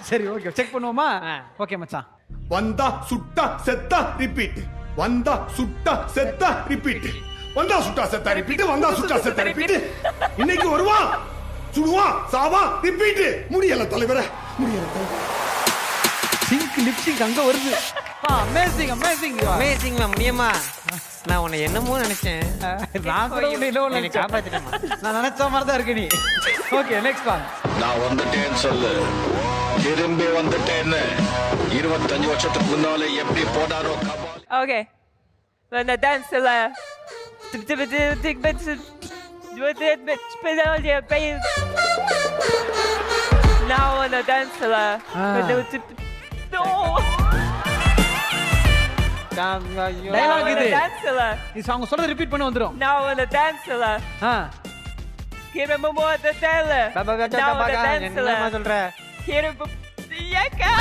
Speaker 1: சரி ஓகே செக் பண்ணுவோமா? ஓகே மச்சான்.
Speaker 18: வந்தா சுட்டா செத்தா ரிப்பீட் வந்தா சுட்டா செத்தா ரிப்பீட் வந்தா சுட்டா செத்தா ரிப்பீட் வந்தா சுட்டா செத்தா ரிப்பீட் இன்னைக்கு வருவான் சுடுவான் சாவா ரிப்பீட். முடியல தலைவரே முடியல.
Speaker 1: சிங்க் லிப்சிங் அங்க வருது.
Speaker 3: அமேசிங் முடியுமா? நான் உன்னை என்னமோ நினைச்சேன்.
Speaker 1: நான் கூட உன்னை என்னவோ நினைச்சேன்.
Speaker 3: காப்பாத்திட்டேன்.
Speaker 1: நான் நினைச்ச மாதிரி தான் இருக்கு நீ. Okay next one.
Speaker 17: நான் வந்துட்டேன்னு சொல்லு. திரும்பி வந்துட்டேன்னு 25 வருஷத்துக்கு முன்னால எப்படி போடாரோ Kabali.
Speaker 20: Okay. When the dancer now on the dancer
Speaker 1: dialogue இது. நீ சாங் சொல்றது ரிப்பீட் பண்ணி வந்துரும்.
Speaker 20: now on the dancer Kira more the teller.
Speaker 3: என்னமா சொல்ற?
Speaker 20: Kira yaka.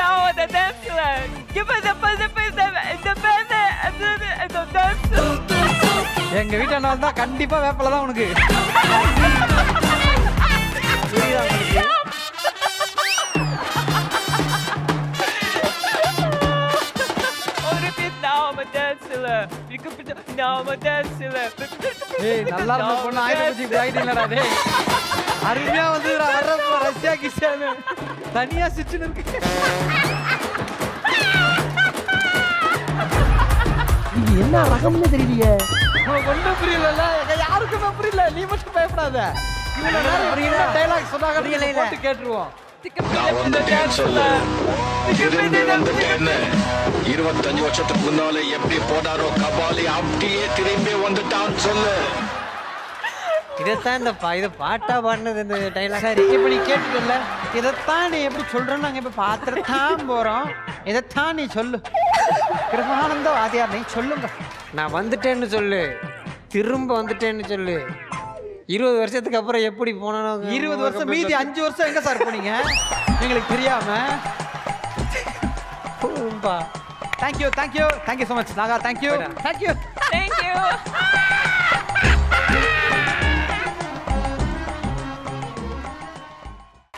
Speaker 20: Now on the dancer. Give us the dancer.
Speaker 1: எங்க வீட்டாண்ட வந்தா கண்டிப்பா வேப்பல தான் உனக்கு. புரியுதா உங்களுக்கு? ஏய் நல்லா இருந்த பொண்ணு ஆயிரத்தி பிரைடிலடா டேய். அருமையா வந்துடா வரப்ப ரஷ்யா கிஷானு தனியா சிச்சுன்னு இருக்கு.
Speaker 16: இது என்ன ரகம்னு தெரியலையே.
Speaker 1: ஒண்ணும் புரியல. யாருக்குமே புரியல. நீ மட்டும் பயப்படாத. இவ்வளவு நேரம் புரியல டயலாக் சொன்னாங்க போட்டு கேட்டுருவோம்.
Speaker 17: நான் வந்துட்டேன்னு சொல்லு. திரும்பி வந்துட்டேன்னு 25 வருஷத்துக்கு முன்னால எப்படி போடாரோ கபாலி அப்படியே திரும்பி வந்துட்டான்னு சொல்லு.
Speaker 3: இதைத்தான் இந்த இதை பாட்டா பாடினது இந்த டைலாக்.
Speaker 1: சரி இப்ப நீ கேட்டுல இதைத்தான் நீ எப்படி சொல்றன்னு நாங்க இப்ப பாத்துதான் போறோம். இதைத்தான் நீ சொல்லு. கிருபானந்த வாதியார் நீ சொல்லுங்க.
Speaker 3: நான் வந்துட்டேன்னு சொல்லு. திரும்ப வந்துட்டேன்னு சொல்லு. 20 வருஷத்துக்கு அப்புறம் எப்படி போனோம்?
Speaker 1: 20 வருஷம் மீதி 5 வருஷம் எங்க சார் போனீங்க எங்களுக்கு தெரியாம? Thank you so much Naga. Thank you.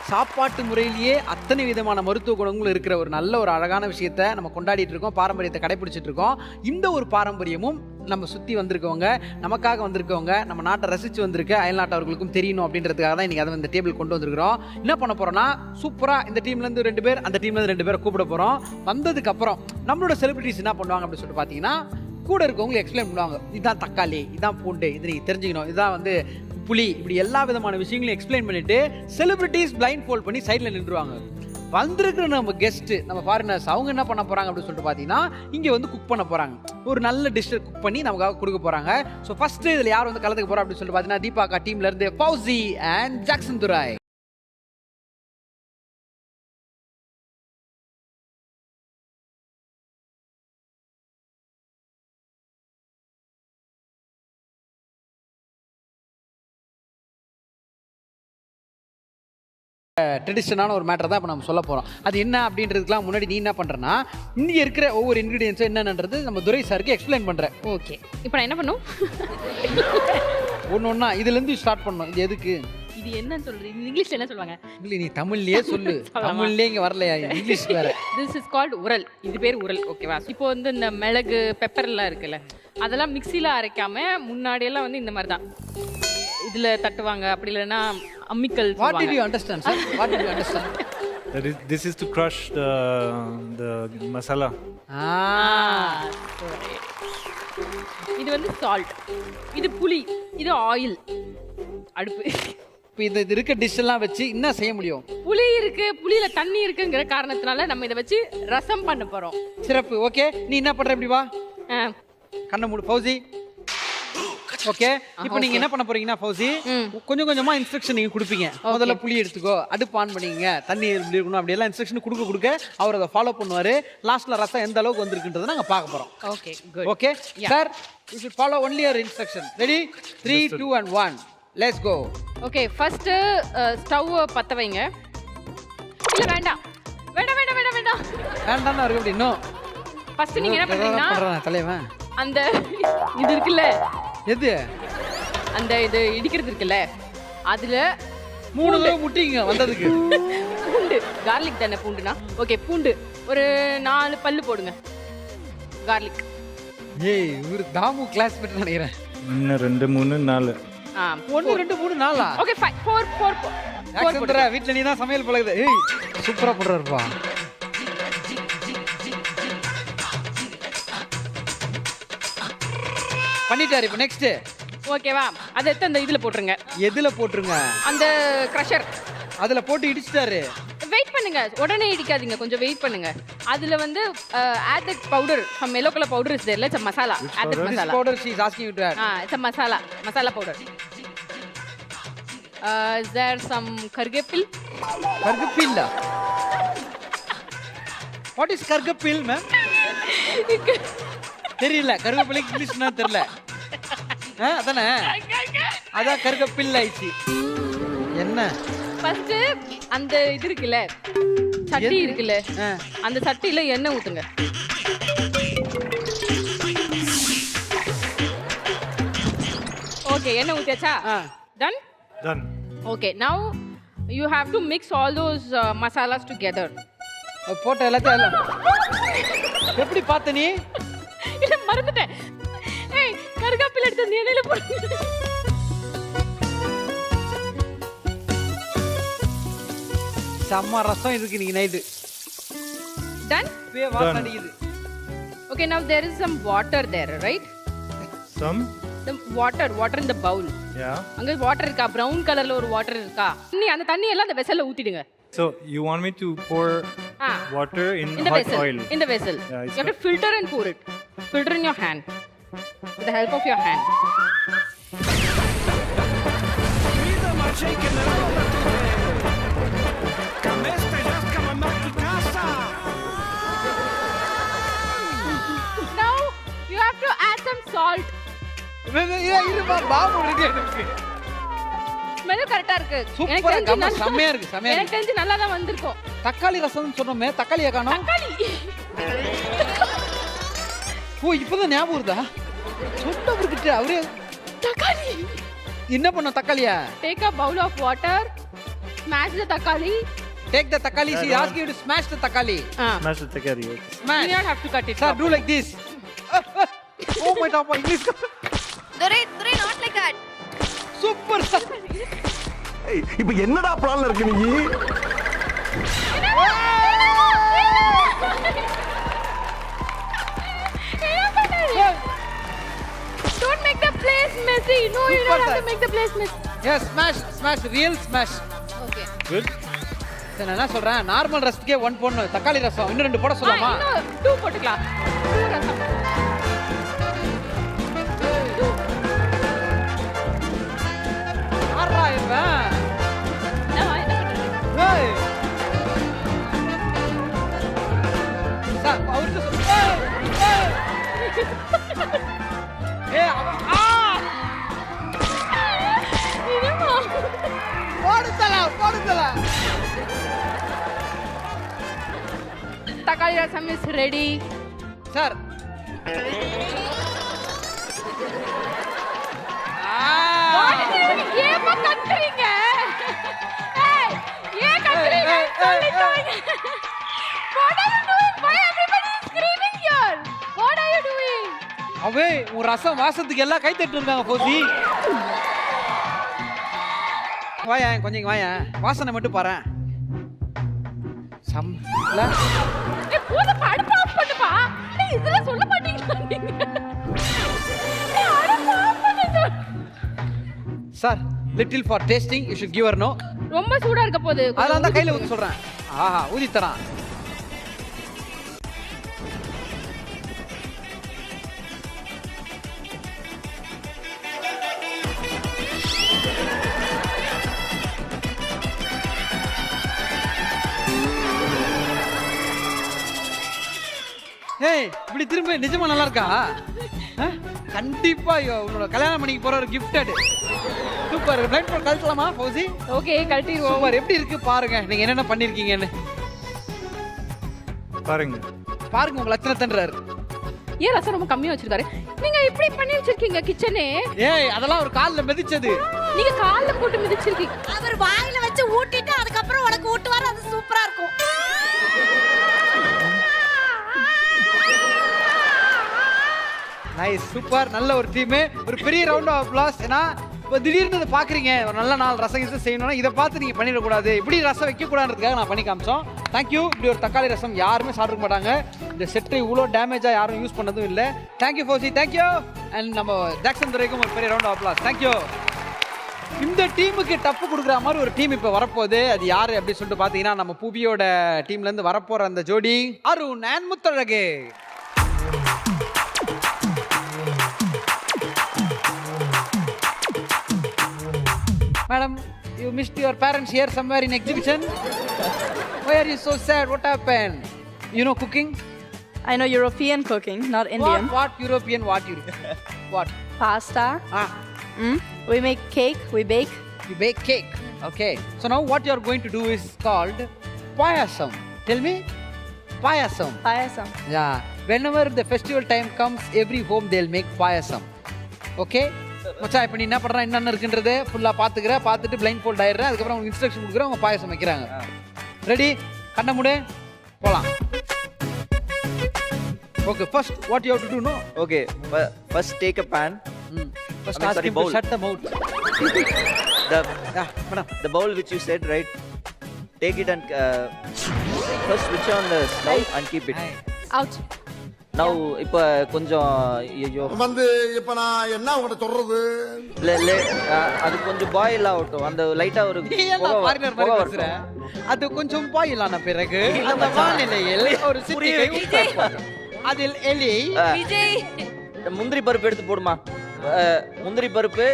Speaker 1: சாப்பாட்டு முறையிலேயே அத்தனை விதமான மருத்துவ குணங்கள் இருக்கிற ஒரு நல்ல ஒரு அழகான விஷயத்தை நம்ம கொண்டாடிட்டு இருக்கோம், பாரம்பரியத்தை கடைபிடிச்சிட்டு இருக்கோம். இந்த ஒரு பாரம்பரியமும் நம்ம சுற்றி வந்திருக்கவங்க, நமக்காக வந்திருக்கவங்க, நம்ம நாட்டை ரசித்து வந்திருக்க அயல்நாட்டவர்களுக்கும் தெரியணும் அப்படின்றதுக்காக தான் இன்றைக்கி அதை இந்த டேபிள் கொண்டு வந்திருக்கிறோம். என்ன பண்ண போகிறோம்னா, சூப்பராக இந்த டீம்லேருந்து 2 பேர், அந்த டீம்லேருந்து 2 பேரை கூப்பிட போகிறோம். வந்ததுக்கப்புறம் நம்மளோட செலிபிரிட்டிஸ் என்ன பண்ணுவாங்க அப்படின்னு சொல்லிட்டு பார்த்தீங்கன்னா, கூட இருக்கவங்களை எக்ஸ்பிளைன் பண்ணுவாங்க. இதுதான் தக்காளி, இதுதான் பூண்டு, இது நீங்கள் தெரிஞ்சுக்கணும், இதுதான் வந்து புளி, இப்படி எல்லா விதமான விஷயங்களையும் எக்ஸ்பிளைன் பண்ணிட்டு செலிபிரிட்டிஸ் பிளைண்ட் ஃபோல்ட் பண்ணி சைடில் நின்றுவாங்க. வந்திருக்கிற நம்ம கெஸ்ட்டு, நம்ம ஃபாரினர்ஸ், அவங்க என்ன பண்ண போகிறாங்க அப்படின்னு சொல்லிட்டு பார்த்தீங்கன்னா, இங்கே வந்து குக் பண்ண போகிறாங்க. ஒரு நல்ல டிஷ்ஷை குக் பண்ணி நமக்காக கொடுக்க போகிறாங்க. ஸோ ஃபஸ்ட்டு இதில் யார் வந்து கலந்துக்க போகிறா அப்படின்னு சொல்லிட்டு பார்த்தீங்கன்னா, தீபாக்கா டீம்லேருந்து ஃபௌசி அண்ட் ஜாக்சன் துராய். ட்ரெடிஷனான ஒரு மேட்டர் தான் இப்போ நம்ம சொல்ல போகிறோம். அது என்ன அப்படின்றதுக்குலாம் முன்னாடி நீ என்ன பண்ணுறேன்னா, இங்கே இருக்கிற ஒவ்வொரு இன்க்ரீடியன்ஸும் என்னன்றது நம்ம துரை சாருக்கு எக்ஸ்பிளைன் பண்ணுறேன்.
Speaker 21: ஓகே, இப்போ நான் என்ன பண்ணும்?
Speaker 1: ஒன்று ஒன்றா இதுலேருந்து ஸ்டார்ட் பண்ணணும். இது எதுக்கு?
Speaker 21: இது என்னன்னு சொல்றது? இங்கிலீஷ்ல என்ன சொல்லுவாங்க?
Speaker 1: இல்லை, நீ தமிழ்லேயே சொல்லு. தமிழ்லேயே இங்கே வரலையா, இங்கிலீஷ் வேற.
Speaker 21: திஸ் இஸ் கால்ட் உரல். இது பேர் உரல். ஓகேவா? இப்போ வந்து இந்த மிளகு, பெப்பர்லாம் இருக்குல்ல, அதெல்லாம் மிக்சியில் அரைக்காம முன்னாடியெல்லாம் வந்து இந்த மாதிரி தான் இதில் தட்டுவாங்க. அப்படி இல்லைன்னா அம்மிக்கல்.
Speaker 1: What did you understand, sir? What did you understand?
Speaker 19: This is to crush the masala.
Speaker 21: இது வந்து சால்ட், இது புளி, இது ஆயில். அடுப்பு.
Speaker 1: இப்போ இது இருக்க டிஷ் எல்லாம் வச்சு என்ன செய்ய முடியும்?
Speaker 21: புளி இருக்கு, புளியில தண்ணி இருக்குங்கிற காரணத்தினால நம்ம இதை வச்சு ரசம் பண்ண போறோம்.
Speaker 1: சிறப்பு. ஓகே, நீ என்ன பண்ற? இப்படி வா, கண்ணை மூடு. Fauci, okay. இப்போ நீங்க என்ன பண்ண போறீங்கன்னா, ஃபௌசி, கொஞ்சம் கொஞ்சமா இன்ஸ்ட்ரக்ஷன் நீங்க கொடுப்பீங்க. முதல்ல புளி எடுத்துக்கோ, அடுப்பு ஆன் பண்ணிங்க, தண்ணி எப்படி இருக்கணும், அப்படி எல்லாம் இன்ஸ்ட்ரக்ஷன் கொடுக்க அவர் அதை ஃபாலோ பண்ணுவாரு. லாஸ்ட்ல ரசம் எந்த அளவுக்கு வந்திருக்குன்றதை நாங்க பார்க்க போறோம்.
Speaker 21: Okay, good.
Speaker 1: Okay sir, you should follow only your instruction. Ready? 3, 2 and 1, let's go.
Speaker 21: Okay, first stove பத்த வைங்க. இல்ல வேண்டாம் வேண்டாம் வேண்டாம் வேண்டாம் வேண்டாம்
Speaker 1: வேண்டாம் இருக்கு. அப்படி இன்னும்
Speaker 21: ஃபர்ஸ்ட் நீங்க என்ன பண்றீங்கன்னா,
Speaker 1: தலைவன்
Speaker 21: அந்த இது இருக்குல்ல,
Speaker 1: எது
Speaker 21: அந்த இது இடிக்கிறது இருக்குல்ல, அதுல
Speaker 1: 3 தடவை முட்டிங்க வந்ததுக்கு.
Speaker 21: பூண்டு, கார்லிக் தானே பூண்டுனா? ஓகே, பூண்டு ஒரு 4 பல்லு போடுங்க. கார்லிக்.
Speaker 1: ஏய், இவரு தாமு கிளாஸ்மேட் நினைக்கிறேன்.
Speaker 19: 1 2 3 4.
Speaker 1: 1 2 3 4.
Speaker 21: ஓகே, 4
Speaker 1: ஆக்சன்ட்ரா, வீட்ல நீ தான் சமையல் பழகுது. ஏய், சூப்பரா பண்றாருப்பா. பண்ணிட்டாரு. இப்போ நெக்ஸ்ட்.
Speaker 21: ஓகேவா? அதை எடுத்து அந்த இதுல போட்டுருங்க.
Speaker 1: எதுல போட்டுருங்க?
Speaker 21: அந்த கிரஷர்.
Speaker 1: அதுல போட்டு இடிச்சிட்டாரு.
Speaker 21: வெயிட் பண்ணுங்க, உடனே இடிக்காதீங்க, கொஞ்சம் வெயிட் பண்ணுங்க. அதுல வந்து add that powder, some yellow color powder is there, it's a masala. Add that masala.
Speaker 1: This powder she is asking you to add.
Speaker 21: It's a masala powder. Is there some kargapil?
Speaker 1: Kargapil? What is kargapil, ma'am? தெரியல, கருவேப்பிலை இங்கிலீஷ்னா தெரியல. அதானே, அதான் கருவேப்பில் ஆயிடுச்சு. என்ன?
Speaker 21: ஃபர்ஸ்ட் அந்த இது இருக்குல்ல, சட்டி இருக்குல்ல, அந்த சட்டியில எண்ணெய் ஊத்துங்க. ஓகே, எண்ணெய் ஊத்தியாச்சா? Done. Okay, now you have to mix all those masalas together.
Speaker 1: போட்ட எல்லாத்தையும் எப்படி பார்த்த நீ?
Speaker 21: இல்ல, மறந்துட்டேன். ஏய், கருவேப்பிலை எடுத்து அந்த எண்ணெயில போடு.
Speaker 1: செம்ம ரசம் இருக்கு நீங்க நைட்.
Speaker 21: Done?
Speaker 1: வாசம் அடிக்குது.
Speaker 21: Okay, now there is some water there, right? The water in the bowl.
Speaker 19: Yeah.
Speaker 21: அங்க வாட்டர் இருக்கா? brown கலர்ல ஒரு வாட்டர் இருக்கா? நீ அந்த தண்ணி எல்லாம் அந்த வெசல்ல ஊத்திடுங்க.
Speaker 19: So you want me to pour water in hot
Speaker 21: vessel,
Speaker 19: oil?
Speaker 21: In the vessel. Yeah, you have to filter and pour it. Filter in your hand. With the help of your hand. Now you have to add some salt. Smell கரெக்ட்டா இருக்கு.
Speaker 1: சூப்பரா கம்ம செமையா இருக்கு.
Speaker 21: எனக்கு தெரிஞ்சு நல்லா தான் வந்திருக்கும்.
Speaker 1: தக்காளி ரசம்னு சொன்னோமே, தக்காளியை காணோம்.
Speaker 21: தக்காளி
Speaker 1: ஓ இப்பதான் ஞாபகம் வருதா சொன்னவர்கிட்ட அவரே
Speaker 21: தக்காளி
Speaker 1: என்ன பண்ண தக்காளியா
Speaker 21: take a bowl of water smash the தக்காளி
Speaker 1: take the தக்காளி she ask you to smash the தக்காளி
Speaker 19: Smash the takari. Okay.
Speaker 1: smash
Speaker 21: you don't have to cut it
Speaker 1: sir do like this oh my god english
Speaker 14: Durai not like that
Speaker 1: super sir
Speaker 18: இப்ப என்னடா பிளான்ல இருக்கு நீ
Speaker 21: don't make the place messy no you don't have to make the place messy
Speaker 1: yes smash real smash
Speaker 21: okay
Speaker 19: Good.
Speaker 1: நான் என்ன சொல்றேன் நார்மல் ரசத்துக்கே 1 போடணும் தக்காளி ரசம் இன்னும் 2 போட சொல்லலாமா
Speaker 21: இன்னும் 2 போட்டுக்கலாம் 2 ரசம்
Speaker 1: ஆறா இவன்
Speaker 21: நான் என்ன பண்றது
Speaker 1: ஏய் சார் அவர்ட்ட ஏய் ஆ போடுதல
Speaker 21: தக்காளி ரசம் இஸ் ரெடி
Speaker 1: சார்
Speaker 21: ஏமா கத்துறீங்க ஏய் ஏன் கத்துறீங்க சொல்லிட்டோங்க what are you doing why everybody is screaming here what are you doing
Speaker 1: அவே உன் ரசம் வாசத்துக்கு எல்லாம் கை தட்டி இருக்காங்க போசி வாயா கொஞ்சம் வாயா வாசனை மட்டும் பாறேன் சம்ல
Speaker 21: ஏய் போத அடுப்பு ஆஃப் பண்ணுப்பா நீ இதெல்லாம் சொல்ல மாட்டீங்களா நீங்க ஏய் அடுப்பு ஆஃப் பண்ணுங்க
Speaker 1: sir little for tasting you should give her no
Speaker 21: ரொம்ப சூடா இருக்க போகுது
Speaker 1: அதனால தான் கையில ஊத்தி சொல்றேன் ஆஹா ஊதி தரான் ஏய் இப்படி திரும்ப நிஜமா நல்லா இருக்கா கண்டிப்பா உன்னோட கல்யாணம் பண்ணிக்கு போற ஒரு கிஃப்டட் சூப்பர் பிளைண்ட் போர்ட் கழட்டலாமா ஃபௌசி
Speaker 21: ஓகே கழட்டிடுவோம்
Speaker 1: சூப்பர் எப்படி இருக்கு பாருங்க நீங்க என்னென்ன பண்ணிருக்கீங்கன்னு
Speaker 19: பாருங்க
Speaker 1: பாருங்க உங்க லட்சணம் தன்றாரு
Speaker 21: ஏன் ரசம் ரொம்ப கம்மியா வச்சிருக்காரு நீங்க இப்படி பண்ணி வச்சிருக்கீங்க கிச்சனே
Speaker 1: ஏய் அதெல்லாம் ஒரு கால்ல மிதிச்சது
Speaker 21: நீங்க கால்ல போட்டு மிதிச்சிருக்கீங்க
Speaker 2: அவர் வாயில வச்சு ஊட்டிட்டு அதுக்கப்புறம் உனக்கு ஊட்டுவாரு அது சூப்பரா இருக்கும்
Speaker 1: நைஸ் சூப்பர் நல்ல ஒரு டீம் ஒரு பெரிய ரவுண்ட் ஆஃப் அப்ளாஸ் ஏன்னா இப்போ திடீர்னு இதை பார்க்குறீங்க ஒரு நல்ல நாள் ரசம் கிசம் செய்யணும்னா இதை பார்த்து நீங்கள் பண்ணிடக்கூடாது இப்படி ரசம் வைக்கக்கூடாதுன்றதுக்காக நான் பண்ணி காமிச்சோம் தேங்க்யூ இப்படி ஒரு தக்காளி ரசம் யாருமே சாப்பிட மாட்டாங்க இந்த செட்டு இவ்வளோ டேமேஜாக யாரும் யூஸ் பண்ணதும் இல்லை தேங்க்யூ ஃபோசி தேங்க்யூ அண்ட் நம்ம ஜாக்சன் துரைக்கும் ஒரு பெரிய ரவுண்ட் ஆஃப் அப்ளாஸ் தேங்க்யூ இந்த டீமுக்கு டப்பு கொடுக்குற மாதிரி ஒரு டீம் இப்போ வரப்போகுது அது யார் அப்படின்னு சொல்லிட்டு பார்த்தீங்கன்னா நம்ம புவியோட டீம்லேருந்து வரப்போகிற அந்த ஜோடி Arun and Muthazhagu Madam, you missed your parents here somewhere in exhibition. Why are you so sad? What happened? You know cooking?
Speaker 7: I know European cooking, not Indian.
Speaker 1: What European? What European? What?
Speaker 7: Pasta.
Speaker 1: Ah.
Speaker 7: We make cake, we bake.
Speaker 1: You bake cake. Okay. So now what you are going to do is called payasam. Tell me. Payasam.
Speaker 7: Payasam.
Speaker 1: Yeah. Whenever the festival time comes, every home they'll make payasam. Okay? மச்சா இப்போ நீ என்ன பண்ணுற என்னென்ன இருக்குன்றது ஃபுல்லாக பார்த்துக்கிற பார்த்துட்டு பிளைண்ட் ஃபோல்ட் ஆயிடுறேன் அதுக்கப்புறம் அவங்க இன்ஸ்ட்ரக்ஷன் கொடுக்குறேன் அவங்க பாயசம் வைக்கிறாங்க ரெடி கண்ண மூடு போகலாம் okay first what you have to to know
Speaker 10: Okay, first take a pan.
Speaker 1: First
Speaker 10: I mean,
Speaker 1: ask
Speaker 10: sorry,
Speaker 1: him
Speaker 10: bowl.
Speaker 1: to shut the mouth.
Speaker 10: The bowl which you said, right? Take it and first switch on the stove and keep it.
Speaker 7: Out.
Speaker 10: Now, இப்போ கொஞ்சம் ஐயோ
Speaker 18: வந்து இப்ப நான் என்ன உங்கள்ட்ட சொல்றது
Speaker 10: அது கொஞ்சம் பாயில் ஆகட்டும் அந்த லைட்டா ஒரு
Speaker 1: அது கொஞ்சம் பாயில் ஆன பிறகு அந்த வானிலையில் ஒரு சிட்டிகை உட்கார்ப்பார். அதில் எலி
Speaker 7: விஜய்
Speaker 10: முந்திரி பருப்பு எடுத்து போடுமா முந்திரி பருப்பு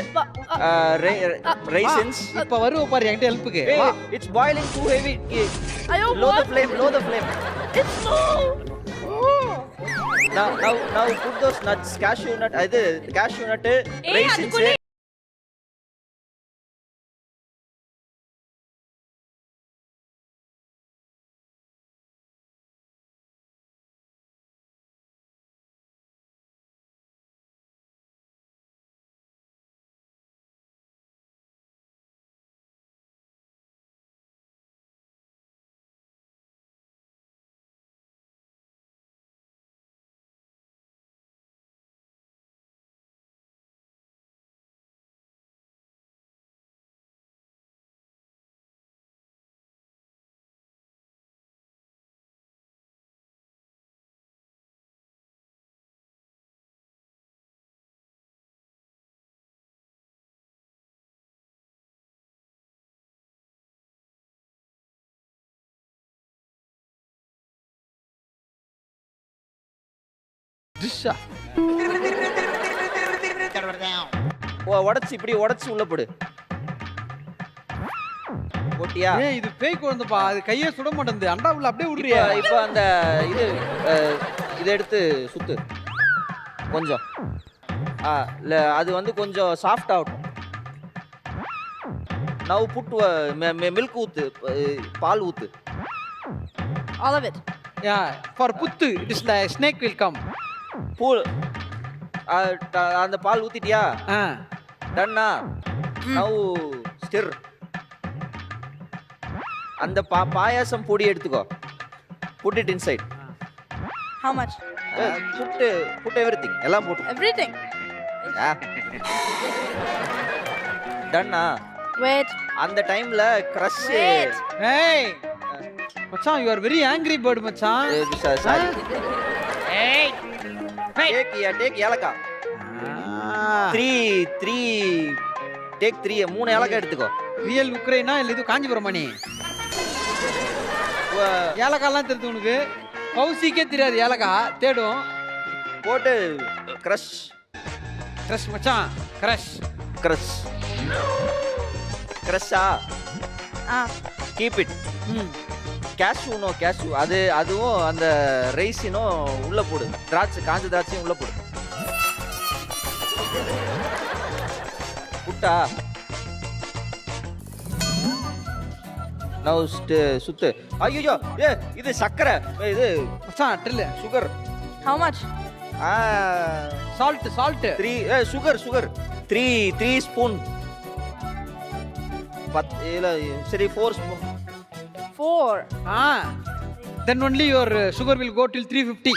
Speaker 10: raisins
Speaker 1: இப்ப வருவ பாரு என்கிட்ட ஹெல்ப்புக்கு
Speaker 10: it's boiling too heavy low the flame
Speaker 7: it's low
Speaker 10: now put those nuts cashew nut raisins
Speaker 1: புதுசா
Speaker 10: உடைச்சு இப்படி உடைச்சு உள்ள போடு. போட்டியா?
Speaker 1: ஏய் இது பேய் குழந்தைப்பா, அது கையே சுட மாட்டேங்குது. அண்டா உள்ள அப்படியே விடுறியா?
Speaker 10: இப்போ அந்த இது இதை எடுத்து சுத்து கொஞ்சம். அது வந்து கொஞ்சம் சாஃப்ட் ஆகட்டும். நவ் புட் மில்க் ஊத்து, பால் ஊத்து.
Speaker 2: All of it.
Speaker 1: Yeah, for puttu it is the snake will come.
Speaker 10: Pool அந்த பால் ஊத்திட்டியா? டன்னா. Now stir. அந்த பாயாசம் பொடி எடுத்துக்கோ. Put it inside.
Speaker 2: How much?
Speaker 10: Put everything. எல்லாம் போட்டு.
Speaker 2: Everything.
Speaker 10: டன்னா.
Speaker 2: Wait.
Speaker 10: அந்த டைம்ல கிரஷ்.
Speaker 1: Hey. மச்சான் you are very angry bird மச்சான்.
Speaker 10: சாரி.
Speaker 1: Hey.
Speaker 10: டேக் ஏலக்காய். 3 டேக் 3 3 ஏலக்காய் எடுத்துக்கோ.
Speaker 1: ரியல் உக்ரைனா இல்ல இது காஞ்சிபுரமா நீ? ஏலக்காய்லாம் தெரியுது உனக்கு? கௌசிக்கே தெரியாது ஏலக்காய் தேடும்.
Speaker 10: போட்டு கிரஷ்
Speaker 1: மச்சான்.
Speaker 10: கிரஷா? Keep it. கேஷ்யூ அதுவும் அந்த ரைஸினும் உள்ள போடு. காஞ்ச திராட்சையும் உள்ள போடு. புட்டா நவ் சுத்து. ஐயோ இது சக்கரை. இது
Speaker 1: மச்சான் டெல்.
Speaker 10: Sugar.
Speaker 2: How much?
Speaker 1: Salt
Speaker 10: 3 sugar 3 spoon. சரி 4 spoon.
Speaker 2: 4.
Speaker 1: Then only your sugar will go till 350.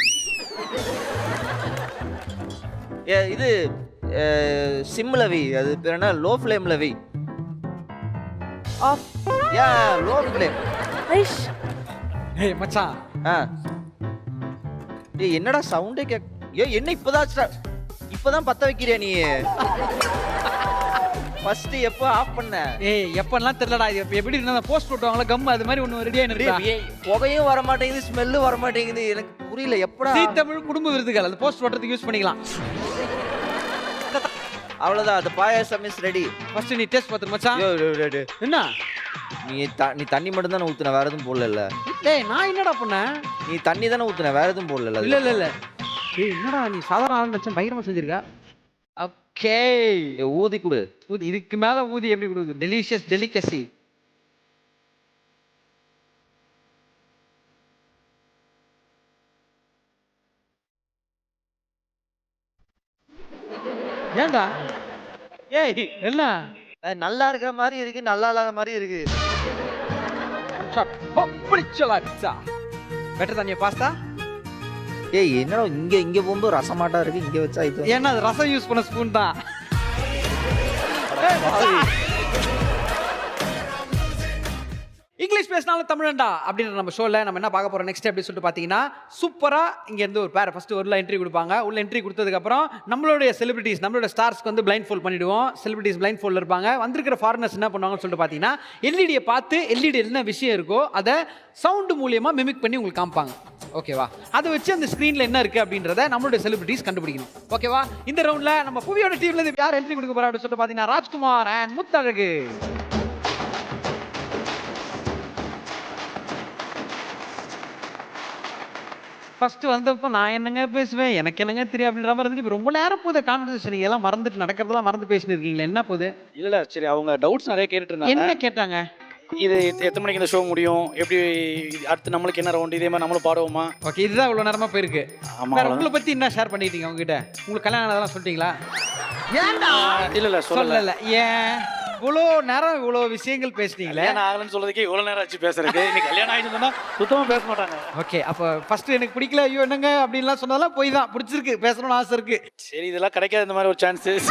Speaker 10: இது சிம்ல வை. அது பேர் என்ன? லோ ஃப்ளேம்ல வை.
Speaker 2: Off.
Speaker 10: Low flame.
Speaker 2: ஐஷ்.
Speaker 1: ஏய் மச்சான்.
Speaker 10: ஏய் என்னடா சவுண்டே கேக். என்ன இப்பதான் பத்த வைக்கிறியா நீ? ஃபர்ஸ்ட் எப்போ ஆஃப் பண்ண?
Speaker 1: ஏய் எப்பலாம் தெரியலடா. இது எப்படி இருந்தா போஸ்ட் போட்டுவாங்களா கம் அது மாதிரி ஒன்னு ரெடியா நிறுத்தா.
Speaker 10: புகையும் வர மாட்டேங்குது, ஸ்மெல்லும் வர மாட்டேங்குது. எனக்கு புரியல எப்படா.
Speaker 1: தமிழ் குடும்ப விருதுகள் அந்த போஸ்ட் போடுறதுக்கு யூஸ் பண்ணிக்கலாம்.
Speaker 10: அவ்வளவுதான். அந்த பாயாசம் இஸ் ரெடி.
Speaker 1: ஃபர்ஸ்ட் நீ டேஸ்ட் பாத்து மச்சான். என்ன
Speaker 10: நீ தண்ணி மட்டும் தானே ஊத்துன, வேற எதுவும் போடல?
Speaker 1: டேய் நான் என்னடா பண்ணேன்?
Speaker 10: நீ தண்ணி தானே ஊத்துன, வேற எதுவும் போடல?
Speaker 1: இல்ல ஏய் என்னடா நீ சாதாரண ஆளு நினைச்சேன், பயங்கரமா செஞ்சிருக்க. ஓகே
Speaker 10: ஊதி குடு.
Speaker 1: இதுக்கு மேல ஊதி எப்படி குடுக்குது? Delicious delicacy. ஏண்டா? ஏய் என்ன
Speaker 10: நல்லா இருக்கிற மாதிரி இருக்கு, நல்லா இல்லாத மாதிரி இருக்கு.
Speaker 1: பெட்டர் தனியா பாஸ்தா.
Speaker 10: ஏய் என்னடா இங்க போகும்போது ரசமாட்டா இருக்கு, இங்க வச்சா இது
Speaker 1: ஏன்னா அது ரசம் யூஸ் பண்ண ஸ்பூன் தான். இங்கிலீஷ் பேசினாலும் தமிழண்டா அப்படின்ற நம்ம ஷோவில் நம்ம என்ன பார்க்க போகிறோம் நெக்ஸ்ட் அப்படின்னு சொல்லிட்டு பார்த்தீங்கன்னா, சூப்பராக இங்கேருந்து ஒரு பேர் ஃபஸ்ட்டு ஒரு என்ட்ரி கொடுப்பாங்க. உள்ள என்ட்ரி கொடுத்ததுக்கப்புறம் நம்மளுடைய செலிபிரிட்டிஸ், நம்மளோட ஸ்டார்ஸ்க்கு வந்து பிளைண்ட் ஃபோல்ட் பண்ணிவிடுவோம். செலிபிரிட்டிஸ் பிளைண்ட் ஃபோல்டில் இருப்பாங்க. வந்திருக்கிற ஃபாரினர்ஸ் என்ன பண்ணுவாங்கன்னு சொல்லிட்டு பார்த்தீங்கன்னா, எல்இடியை பார்த்து எல்இடி என்ன விஷயம் இருக்கோ அதை சவுண்டு மூலியமாக மிமிக் பண்ணி உங்களுக்கு காமிப்பாங்க. ஓகேவா? அதை வச்சு அந்த ஸ்க்ரீனில் என்ன இருக்குது அப்படின்றத நம்மளுடைய செலிபிரிட்டிஸ் கண்டுபிடிக்கணும். ஓகேவா? இந்த ரவுண்டில் நம்ம புவியோட டீம்லேருந்து யார் என்ட்ரி கொடுக்க போகிறா அப்படின்னு சொல்லிட்டு பார்த்தீங்கன்னா, ராஜ்குமார் அண்ட் முத்தழகு. ஃபர்ஸ்ட் வந்தப்போ நான் என்னங்க பேசுவேன், எனக்கு என்னங்க தெரியும் அப்படின்ற மாதிரி இருந்துச்சு. இப்போ ரொம்ப நேரம் போகுது கான்வர்சேஷன், எல்லாம் மறந்துட்டு நடக்கிறதெல்லாம் மறந்து பேசிட்டு இருக்கீங்களா? என்ன போகுது?
Speaker 6: இல்லை சரி, அவங்க டவுட்ஸ் நிறைய கேட்டுட்டு இருந்தாங்க.
Speaker 1: என்ன கேட்டாங்க?
Speaker 6: இது எத்தனை மணிக்கு இந்த ஷோ முடியும், எப்படி அடுத்து நம்மளுக்கு என்ன ரவுண்ட், இதே மாதிரி நம்மளும் பாடுவோமா?
Speaker 1: ஓகே, இதுதான் இவ்வளோ நேரமா போயிருக்கு.
Speaker 6: ஆமாம்.
Speaker 1: உங்களை பற்றி என்ன ஷேர் பண்ணிட்டீங்க உங்ககிட்ட? உங்களுக்கு கல்யாணம் ஆனதெல்லாம் சொல்லிட்டீங்களா? ஏன்டா?
Speaker 6: இல்லை சொல்லலை.
Speaker 1: ஏன் இவ்வளோ நேரம் இவ்வளோ விஷயங்கள் பேசுனீங்களே?
Speaker 6: கல்யாணம் ஆகலன்னு சொல்றதுக்கே இவ்வளோ நேரம் ஆச்சு பேசுறதுக்கு. இன்னைக்கு கல்யாணம் ஆகிட்டு சொன்னா சுத்தமாக பேச மாட்டாங்க.
Speaker 1: ஓகே, அப்போ ஃபர்ஸ்ட் எனக்கு பிடிக்கல, ஐயோ என்னங்க அப்படின்லாம் சொன்னாலும் போய் தான் பிடிச்சிருக்கு, பேசணும்னு ஆசை இருக்கு.
Speaker 6: சரி, இதெல்லாம் கிடைக்காது இந்த மாதிரி ஒரு சான்சஸ்.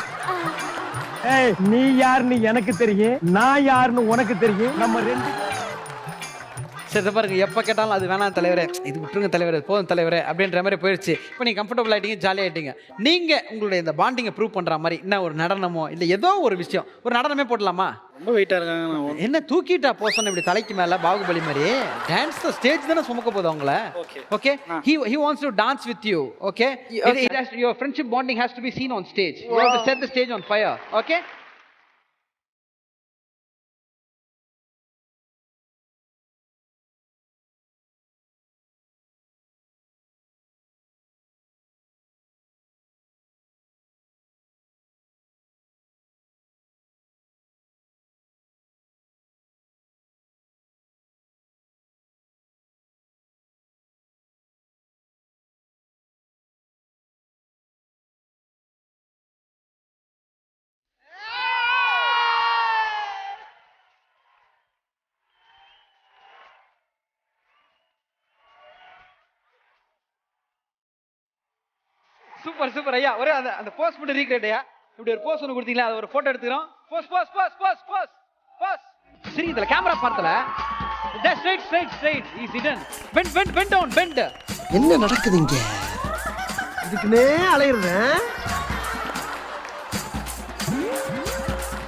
Speaker 16: ஏய் நீ யாருன்னு எனக்கு தெரியும், நான் யாருன்னு உனக்கு தெரியும். நம்ம ரெண்டு
Speaker 1: சரி பாருங்க எப்போ கேட்டாலும் அது வேணாம் தலைவரே, இது விட்டுருங்க தலைவரே, போதும் தலைவரே அப்படின்ற மாதிரி போயிடுச்சு. இப்போ நீங்கள் கம்ஃபர்டபுள் ஆகிட்டீங்க, ஜாலியாக ஆகிட்டீங்க. நீங்கள் உங்களுடைய இந்த பாண்டிங்கை ப்ரூவ் பண்ணுற மாதிரி என்ன ஒரு நடனமோ இல்லை ஏதோ ஒரு விஷயம், ஒரு நடனமே போடலாமா?
Speaker 6: ரொம்ப வெயிட்டாக இருக்காங்க.
Speaker 1: என்ன தூக்கிட்டா போசன் இப்படி தலைக்கு மேலே பாகுபலி மாதிரி? டான்ஸ் த ஸ்டேஜ் தானே சுமக்க போகுது அவங்கள. Okay, he wants to dance with you. Okay, your friendship bonding has to be seen on stage. You have to set the stage on fire. Okay. Super super ஐயா. ஒரே அந்த போஸ் மட்டும் ரீக்ரியேட் ஐயா. இப்படி ஒரு போஸ் ஒன்று கொடுத்தீங்களா, அது ஒரு போட்டோ எடுத்துக்கிறோம். போஸ் போஸ் போஸ் போஸ் போஸ் போஸ். சரி, இதுல கேமரா பார்த்தல. Straight straight straight. Is hidden. Bend bend bend down bend.
Speaker 5: என்ன நடக்குது இங்க? இதுக்குனே அலையறேன்.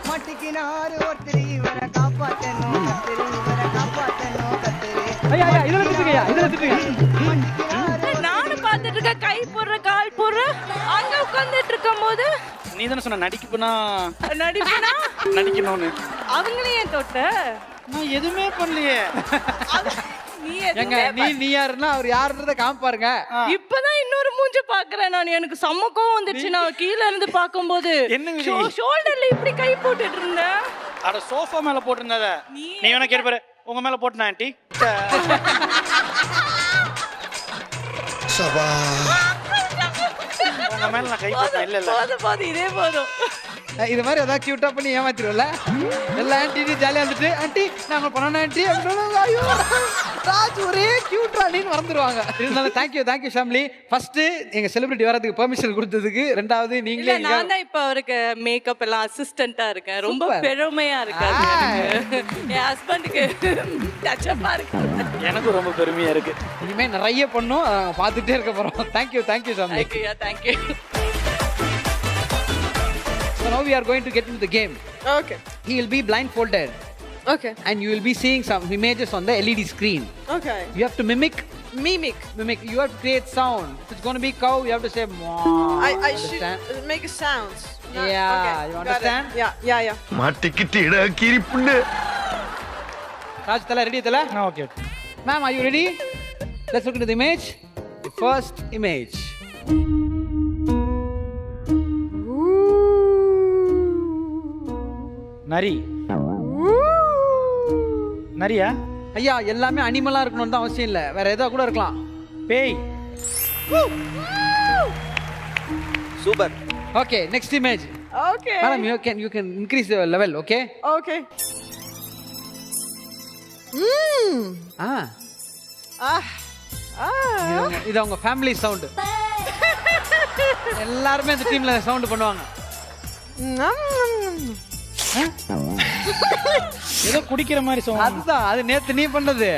Speaker 22: மாட்டிக்கினாரு ஒருத்தரி வர காப்பாத்தணும், கத்திரி வர காப்பாத்தணும், கத்திரி.
Speaker 1: ஐயா ஐயா இதுல நிறுத்துங்கய்யா, இதுல நிறுத்துங்க.
Speaker 15: நானும் பார்த்துட்டு இருக்க, கை போடுற கால் போடுற, அங்க உட்கார்ந்துட்டு இருக்கும்போது
Speaker 6: நீ தானே சொன்ன நடிப்புனா
Speaker 15: நடிக்கணும்னு. அவங்களையும் ஏன் தொட்ட?
Speaker 6: நான் எதுவுமே பண்ணலையே.
Speaker 1: நீ யாருன்னா அவர் யாருன்றத காமிப்பாருங்க.
Speaker 15: இப்பதான் இன்னொரு மூஞ்ச பாக்குறேன் நான். எனக்கு செம்ம கோவம் வந்துச்சு நான் கீழ இருந்து பாக்கும்போது. ஷோல்டர்ல இப்படி கை போட்டுட்டு இருந்தேன்.
Speaker 6: அட சோஃபா மேல போட்டுருந்தாத. நீ வேணா கேட்டு பாரு, உங்க மேல போட்டுனா ஆண்டி.
Speaker 5: சபா
Speaker 6: உங்க மேல நான் கை போட்டேன். இல்ல இல்ல
Speaker 15: போதும் இதே போதும்.
Speaker 1: இது மாதிரி ஏதாவது கியூட்டா பண்ணி ஏமாத்திடுவல. எல்லா ஆன்ட்டி ஜாலியா வந்துட்டு ஆன்ட்டி நாங்க பண்ணோம் ஆன்ட்டி அப்படின்னு ஐயோ ராஜ் ஒரே கியூட்டா நீன்னு மறந்துடுவாங்க. இருந்தாலும் தேங்க்யூ ஷாம்லி. ஃபர்ஸ்ட் எங்க செலிபிரிட்டி வரதுக்கு பெர்மிஷன் கொடுத்ததுக்கு, ரெண்டாவது நீங்களே.
Speaker 15: நான் தான் இப்ப அவருக்கு மேக்கப் எல்லாம் அசிஸ்டண்டா இருக்கேன். ரொம்ப பெருமையா இருக்கு. என் ஹஸ்பண்டுக்கு டச்சப்பா இருக்கு.
Speaker 6: எனக்கு ரொம்ப பெருமையா இருக்கு.
Speaker 1: இனிமே நிறைய பண்ணும், பார்த்துட்டே இருக்க போறோம். Thank you Shamili.
Speaker 15: Thank you.
Speaker 1: So now we are going to get into the game.
Speaker 15: Okay.
Speaker 1: He will be blindfolded.
Speaker 15: Okay.
Speaker 1: And you will be seeing some images on the LED screen.
Speaker 15: Okay.
Speaker 1: You have to mimic. You have to create sound. If it's going to be cow, you have to say moo.
Speaker 15: I should make a sound.
Speaker 1: Yeah. Okay. You understand?
Speaker 15: Yeah.
Speaker 5: மாட்டிக்கிட்டிட கிரிப்புண்ணு.
Speaker 1: Raj tala ready tala?
Speaker 6: Okay.
Speaker 1: Ma'am, are you ready? Let's look into the image. The first image.
Speaker 6: நரியா?
Speaker 1: ஐயா எல்லாமே அனிமலா இருக்கணும்னு தான் அவசியம் இல்ல, வேற ஏதோ கூட இருக்கலாம்.
Speaker 6: பேய்.
Speaker 10: Super.
Speaker 1: Okay, next image.
Speaker 15: Okay.
Speaker 1: Madam, you can increase the level, okay?
Speaker 15: Okay.
Speaker 1: இது அவங்க ஃபேமிலி சவுண்ட். எல்லாரும் இந்த டீம்ல சவுண்ட் பண்ணுவாங்க.
Speaker 6: ஏதோ குடிக்கிற மாதிரி சவுண்ட்.
Speaker 1: அதுதான், அது நேத்து நீ பண்ணது.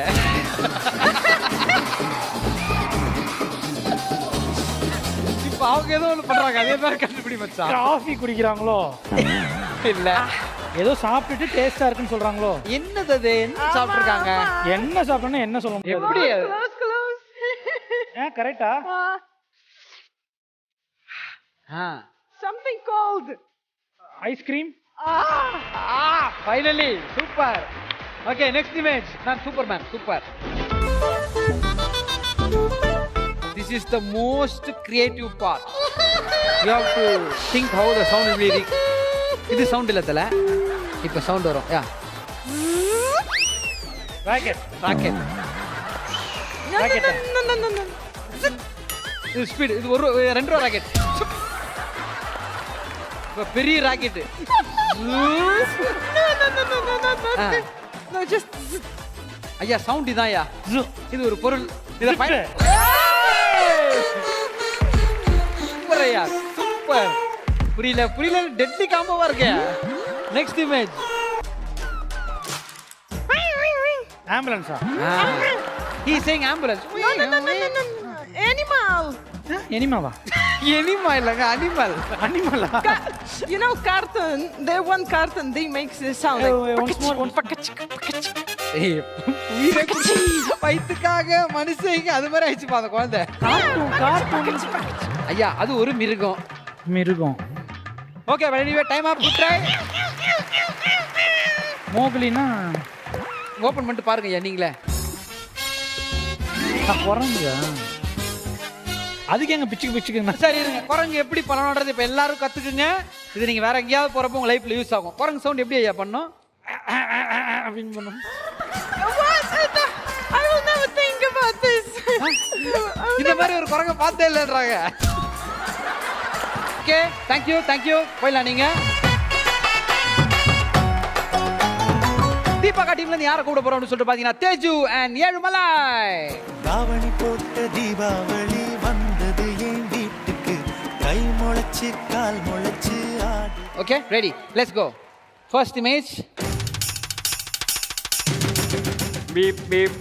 Speaker 1: இப்ப அவங்க ஏதோ ஒன்று பண்றாங்க, அதே மாதிரி கண்டுபிடி மச்சான்.
Speaker 6: காஃபி குடிக்கிறாங்களோ?
Speaker 1: இல்ல,
Speaker 6: ஏதோ சாப்பிட்டுட்டு டேஸ்டா இருக்குன்னு சொல்றாங்களோ?
Speaker 1: என்னது அது? என்ன சாப்பிட்டுருக்காங்க?
Speaker 6: என்ன சாப்பிடணும் என்ன சொல்ல முடியாது.
Speaker 1: எப்படி?
Speaker 6: கரெக்டா?
Speaker 15: Something cold.
Speaker 6: Ice cream.
Speaker 1: Finally, super. Okay, next image. Not Superman, super. This is the most creative part. You have to think how the sound will be. இது sound இல்ல தல. இப்ப sound வரும். Yeah.
Speaker 6: Racket.
Speaker 15: No.
Speaker 1: இது ஸ்பீட். இது ஒரு ரெண்டு ரூபா ராக்கெட். பெரிய ராக்கெட்.
Speaker 15: No, just
Speaker 1: ஐயா சவுண்ட் இதான் ஐயா. இது ஒரு பொருள். இத சூப்பர் ஐயா, சூப்பர். புரியல டெட்லி காம்போவா இருக்கு. Next image.
Speaker 16: ஆம்புலன்ஸா?
Speaker 1: He is saying ambulance.
Speaker 20: No. Animal.
Speaker 16: எனிமாவா?
Speaker 1: எனிமா இல்லங்க, அனிமல்.
Speaker 16: அனிமலா?
Speaker 20: You know cartoon, the one cartoon they makes the sound like
Speaker 16: once more, one
Speaker 1: ஏய், வயித்துக்காக மனுஷங்க அது மாதிரி ஆயிடுச்சுப்பா அந்த குழந்தை. ஐயா அது ஒரு மிருகம்.
Speaker 16: மிருகம்.
Speaker 1: Okay anyway time up. Good try.
Speaker 16: மோக்லினா
Speaker 1: ஓபன் பண்ணிட்டு பாருங்க ஐயா நீங்களே.
Speaker 16: குரங்கா? அதுக்கு எங்க பிச்சுக்கு
Speaker 1: சரி இருங்க. குரங்கு எப்படி பண்ணணும்ன்றது இப்ப எல்லாரும் கத்துக்குங்க. இது நீங்க வேற எங்கேயாவது போறப்போ உங்க லைஃப்ல யூஸ் ஆகும். குரங்கு சவுண்ட் எப்படி ஐயா பண்ணும்?
Speaker 16: அப்படின்னு பண்ணும்.
Speaker 20: I will never think about this.
Speaker 1: இந்த மாதிரி ஒரு குரங்க பார்த்தே இல்லைன்றாங்க. ஓகே தேங்க்யூ போயிடலாம் நீங்க. தீபாக்கா டீம்ல இருந்து யாரை கூப்பிட போறோம்னு சொல்லிட்டு பாத்தீங்கன்னா தேஜு அண்ட் ஏழுமலை.
Speaker 11: தாவணி போட்ட தீபாவளி வந்தது என் வீட்டுக்கு, கை முளைச்சு கால் முளைச்சு ஆடி.
Speaker 1: Okay ready let's go. First image.
Speaker 12: Beep, beep.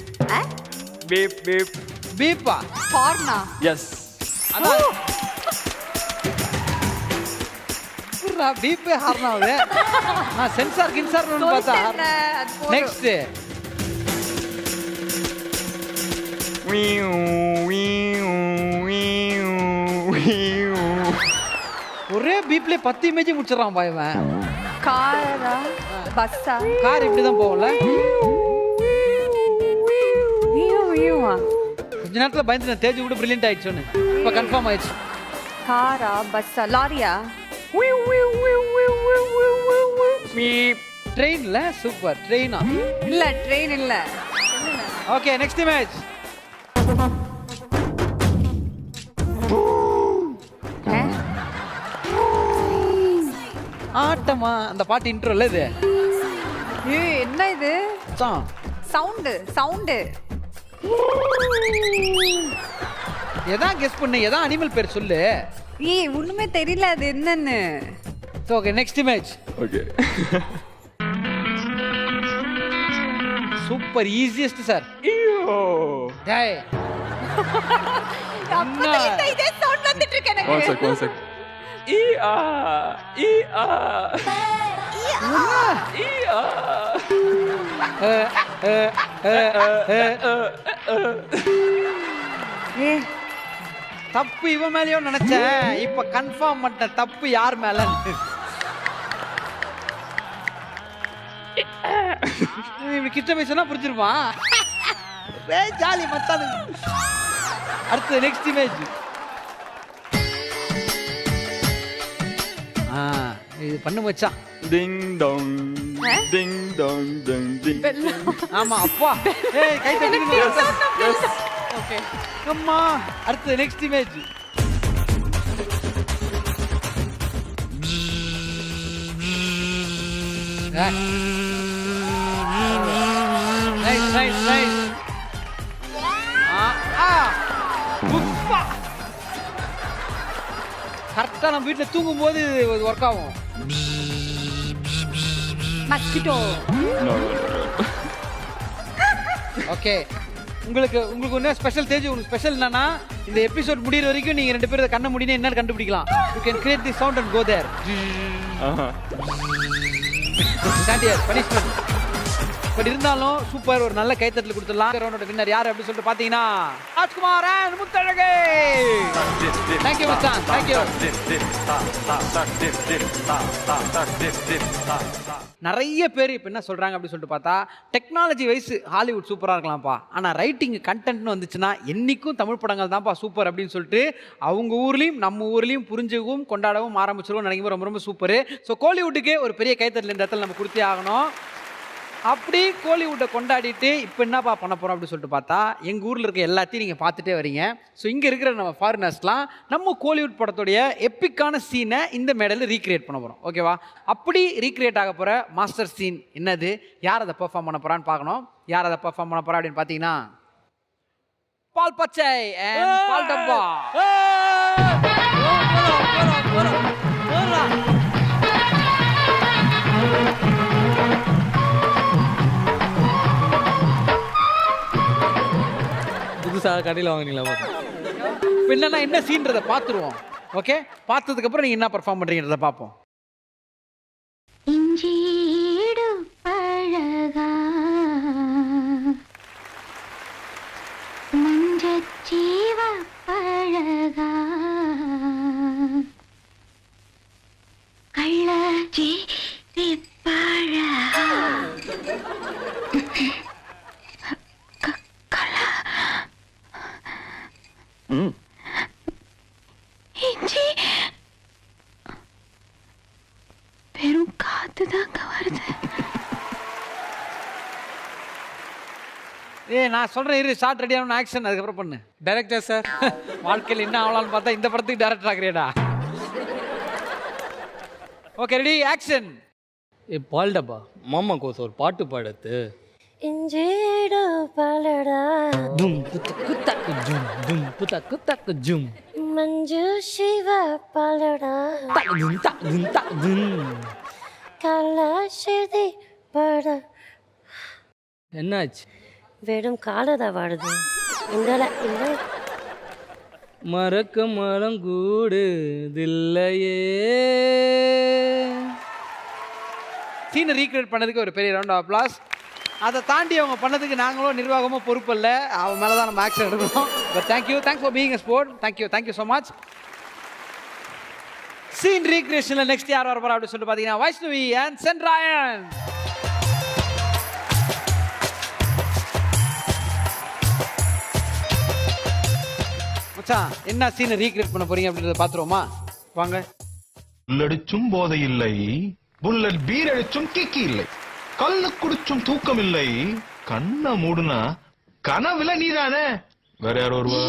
Speaker 12: Beep, beep.
Speaker 1: பீப்பா?
Speaker 7: ஹார்னா?
Speaker 12: Yes.
Speaker 1: அதான் புரா பீப் ஹார்னாவே. நான் சென்சார் கின்சார்னு பார்த்தா. நெக்ஸ்ட். ஒரே பீப்ல 10 இமேஜ் முடிச்சிடறான் பாயவன்.
Speaker 7: காரா? பஸ்ஸா?
Speaker 1: கார் இப்படி தான் போகும்ல. கொஞ்ச நேரத்துல பயந்துட்டேன். தேஜு கூட பிரில்லியன்ட் ஆயிடுச்சுன்னு. இப்போ கன்ஃபார்ம் ஆயிடுச்சு.
Speaker 7: காரா? பஸ்ஸா? லாரியா?
Speaker 1: ட்ரெயின்ல சூப்பர். ட்ரெயினா?
Speaker 7: இல்ல ட்ரெயின் இல்ல.
Speaker 1: Okay next image. ஆட்டமா அந்த பாட்டு இன்ட்ரோல இது.
Speaker 7: ஏய் என்ன இது? சவுண்ட்.
Speaker 1: எதா கெஸ் பண்ணு. எதா அனிமல் பேர் சொல்லு.
Speaker 7: ஏய் ஒண்ணுமே தெரியல அது என்னன்னு.
Speaker 1: Okay next image.
Speaker 12: Okay
Speaker 1: super easiest sir. டேய்
Speaker 7: அப்பதான் இதே சவுண்ட் வந்துட்டு இருக்கு எனக்கு.
Speaker 12: one sec.
Speaker 1: தப்பு இவன் மேலயோ நினைச்சேன். இப்ப கன்ஃபார்ம் பண்ண தப்பு யார் மேல. இப்படி கிட்ட பேசினா புரிஞ்சிருப்பான். ஜாலி மச்சான். அடுத்து நெக்ஸ்ட் இமேஜ். இது பண்ணு மச்சான்.
Speaker 12: டிங் டாங் டிங் டாங் டிங் டிங்.
Speaker 1: ஆமா அப்பா. ஏய் கை தட்டுங்க. எஸ் ஓகே அம்மா. அடுத்து நெக்ஸ்ட் இமேஜ். நைஸ். கரெக்டா நம்ம வீட்டுல தூங்கும் போது ஒர்க் ஆகும். மஸ்கிட்டோ. ஓகே உங்களுக்கு என்ன ஸ்பெஷல் தேஜ். உங்களுக்கு ஸ்பெஷல் என்னன்னா இந்த எபிசோட் முடியிற வரைக்கும் நீங்க ரெண்டு பேரும் கண்ண முடினே என்னன்னு கண்டுபிடிக்கலாம். You can create the sound and go there. Punishment. But இருந்தாலும் சூப்பர். ஒரு நல்ல கைத்தட்டல் கொடுத்துடலாம். ரவுண்டோட வின்னர் யார் அப்படி சொல்லிட்டு பாத்தீங்கன்னா ராஜ்குமார் அண்ட் முத்தழகே. தேங்க்யூ மச்சான். தேங்க்யூ. நிறைய பேர் இப்போ என்ன சொல்றாங்க அப்படி சொல்லிட்டு பார்த்தா டெக்னாலஜி வைஸ் ஹாலிவுட் சூப்பராக இருக்கலாம்ப்பா, ஆனால் ரைட்டிங் கண்டென்ட்னு வந்துச்சுன்னா என்னைக்கும் தமிழ் படங்கள் தான்ப்பா சூப்பர் அப்படின்னு சொல்லிட்டு அவங்க ஊர்லேயும் நம்ம ஊர்லேயும் புரிஞ்சவும் கொண்டாடவும் ஆரம்பிச்சிருவோம் நினைக்கும் ரொம்ப ரொம்ப சூப்பர். ஸோ கோலிவுட்டுக்கு ஒரு பெரிய கைத்தட்டல் இந்த இடத்துல நம்ம கொடுத்தே ஆகணும். அப்படி கோலிவுட்டை கொண்டாடிட்டு இப்போ என்னப்பா பண்ண போகிறோம் அப்படின்னு சொல்லிட்டு பார்த்தா எங்கள் ஊரில் இருக்க எல்லாத்தையும் நீங்கள் பார்த்துட்டே வரீங்க. ஸோ இங்கே இருக்கிற நம்ம ஃபாரினர்ஸ்லாம் நம்ம கோலிவுட் படத்துடைய எப்பிக்கான சீனை இந்த மேடையில் ரீக்ரியேட் பண்ண போகிறோம். ஓகேவா? அப்படி ரீக்ரியேட் ஆக போகிற மாஸ்டர் சீன் என்னது, யார் அதை பெர்ஃபார்ம் பண்ண போகிறான்னு பார்க்கணும். யார் அதை பெர்ஃபார்ம் பண்ண போகிறா அப்படின்னு பார்த்தீங்கன்னா பால் பச்சை and பால் டப்பா.
Speaker 6: புதுசா கடையில் வாங்குனீங்களா பாருங்க.
Speaker 1: என்னன்னா என்ன சீன்றதை பார்த்துருவோம். ஓகே, பார்த்ததுக்கு அப்புறம் நீங்க என்ன பெர்ஃபார்ம் பண்றீங்கன்றத பார்ப்போம்.
Speaker 9: இஞ்சீடு பழகா மஞ்சச்சீவ பழகா கள்ளச்சி பழகா இஞ்சி வெறும் காத்து தாங்க வருது.
Speaker 1: நான் சொல்றேன் இரு, ஷார்ட் ரெடி ஆகணும், ஆக்ஷன் அதுக்கப்புறம் பண்ணு.
Speaker 6: டைரக்டர் சார்,
Speaker 1: வாழ்க்கையில் என்ன ஆகலாம்னு பார்த்தா இந்த படத்துக்கு டைரக்டர் ஆகிறியடா. Okay ready, action.
Speaker 6: பால் டப்பா மாமா கோஸ் ஒரு பாட்டு பாடத்து.
Speaker 9: இஞ்சீடு பழடா
Speaker 6: தும் குத்தக்கு தக்கு ஜும் தும் குத்தக்கு தக்கு ஜும்
Speaker 9: மஞ்சு சிவ பழடா
Speaker 6: தகுதும் தகுதும் தகுதும்.
Speaker 9: கலாஷதி பட
Speaker 6: என்னாச்சு?
Speaker 9: வெறும் காலதா வாடுது. இல்லை இல்லை
Speaker 6: மறக்க மரங்கூடுதில்லையே.
Speaker 1: சீனை ரீக்ரியேட் பண்ணதுக்கு ஒரு பெரிய ரவுண்ட் ஆஃப் அப்ளாஸ். அதை தாண்டி அவங்க பண்ணதுக்கு நாங்களும் நிர்வாகமும் பொறுப்பு இல்லை, அவன் மேலே தான் நம்ம ஆக்ஷன் எடுக்கணும். But thank you, thanks for being a sport. Thank you so much. Scene ரீக்ரியேஷனில் நெக்ஸ்ட் யார் வர போறா அப்படின்னு சொல்லிட்டு பார்த்தீங்கன்னா வைஷ்ணவி அண்ட் சென்ராயன். மச்சான் என்ன சீனை ரீக்ரியேட் பண்ண போறீங்க அப்படின்றத பார்த்துருவோமா? வாங்க.
Speaker 17: புல்லடிச்சும் போதை இல்லை, புல்லட் பீர் அடிச்சும் கிக்கி இல்லை, கல்லு குடிச்சும் தூக்கம் இல்லை, கண்ண மூடுனா கனவுல நீதானே, வேற யார் வருவா?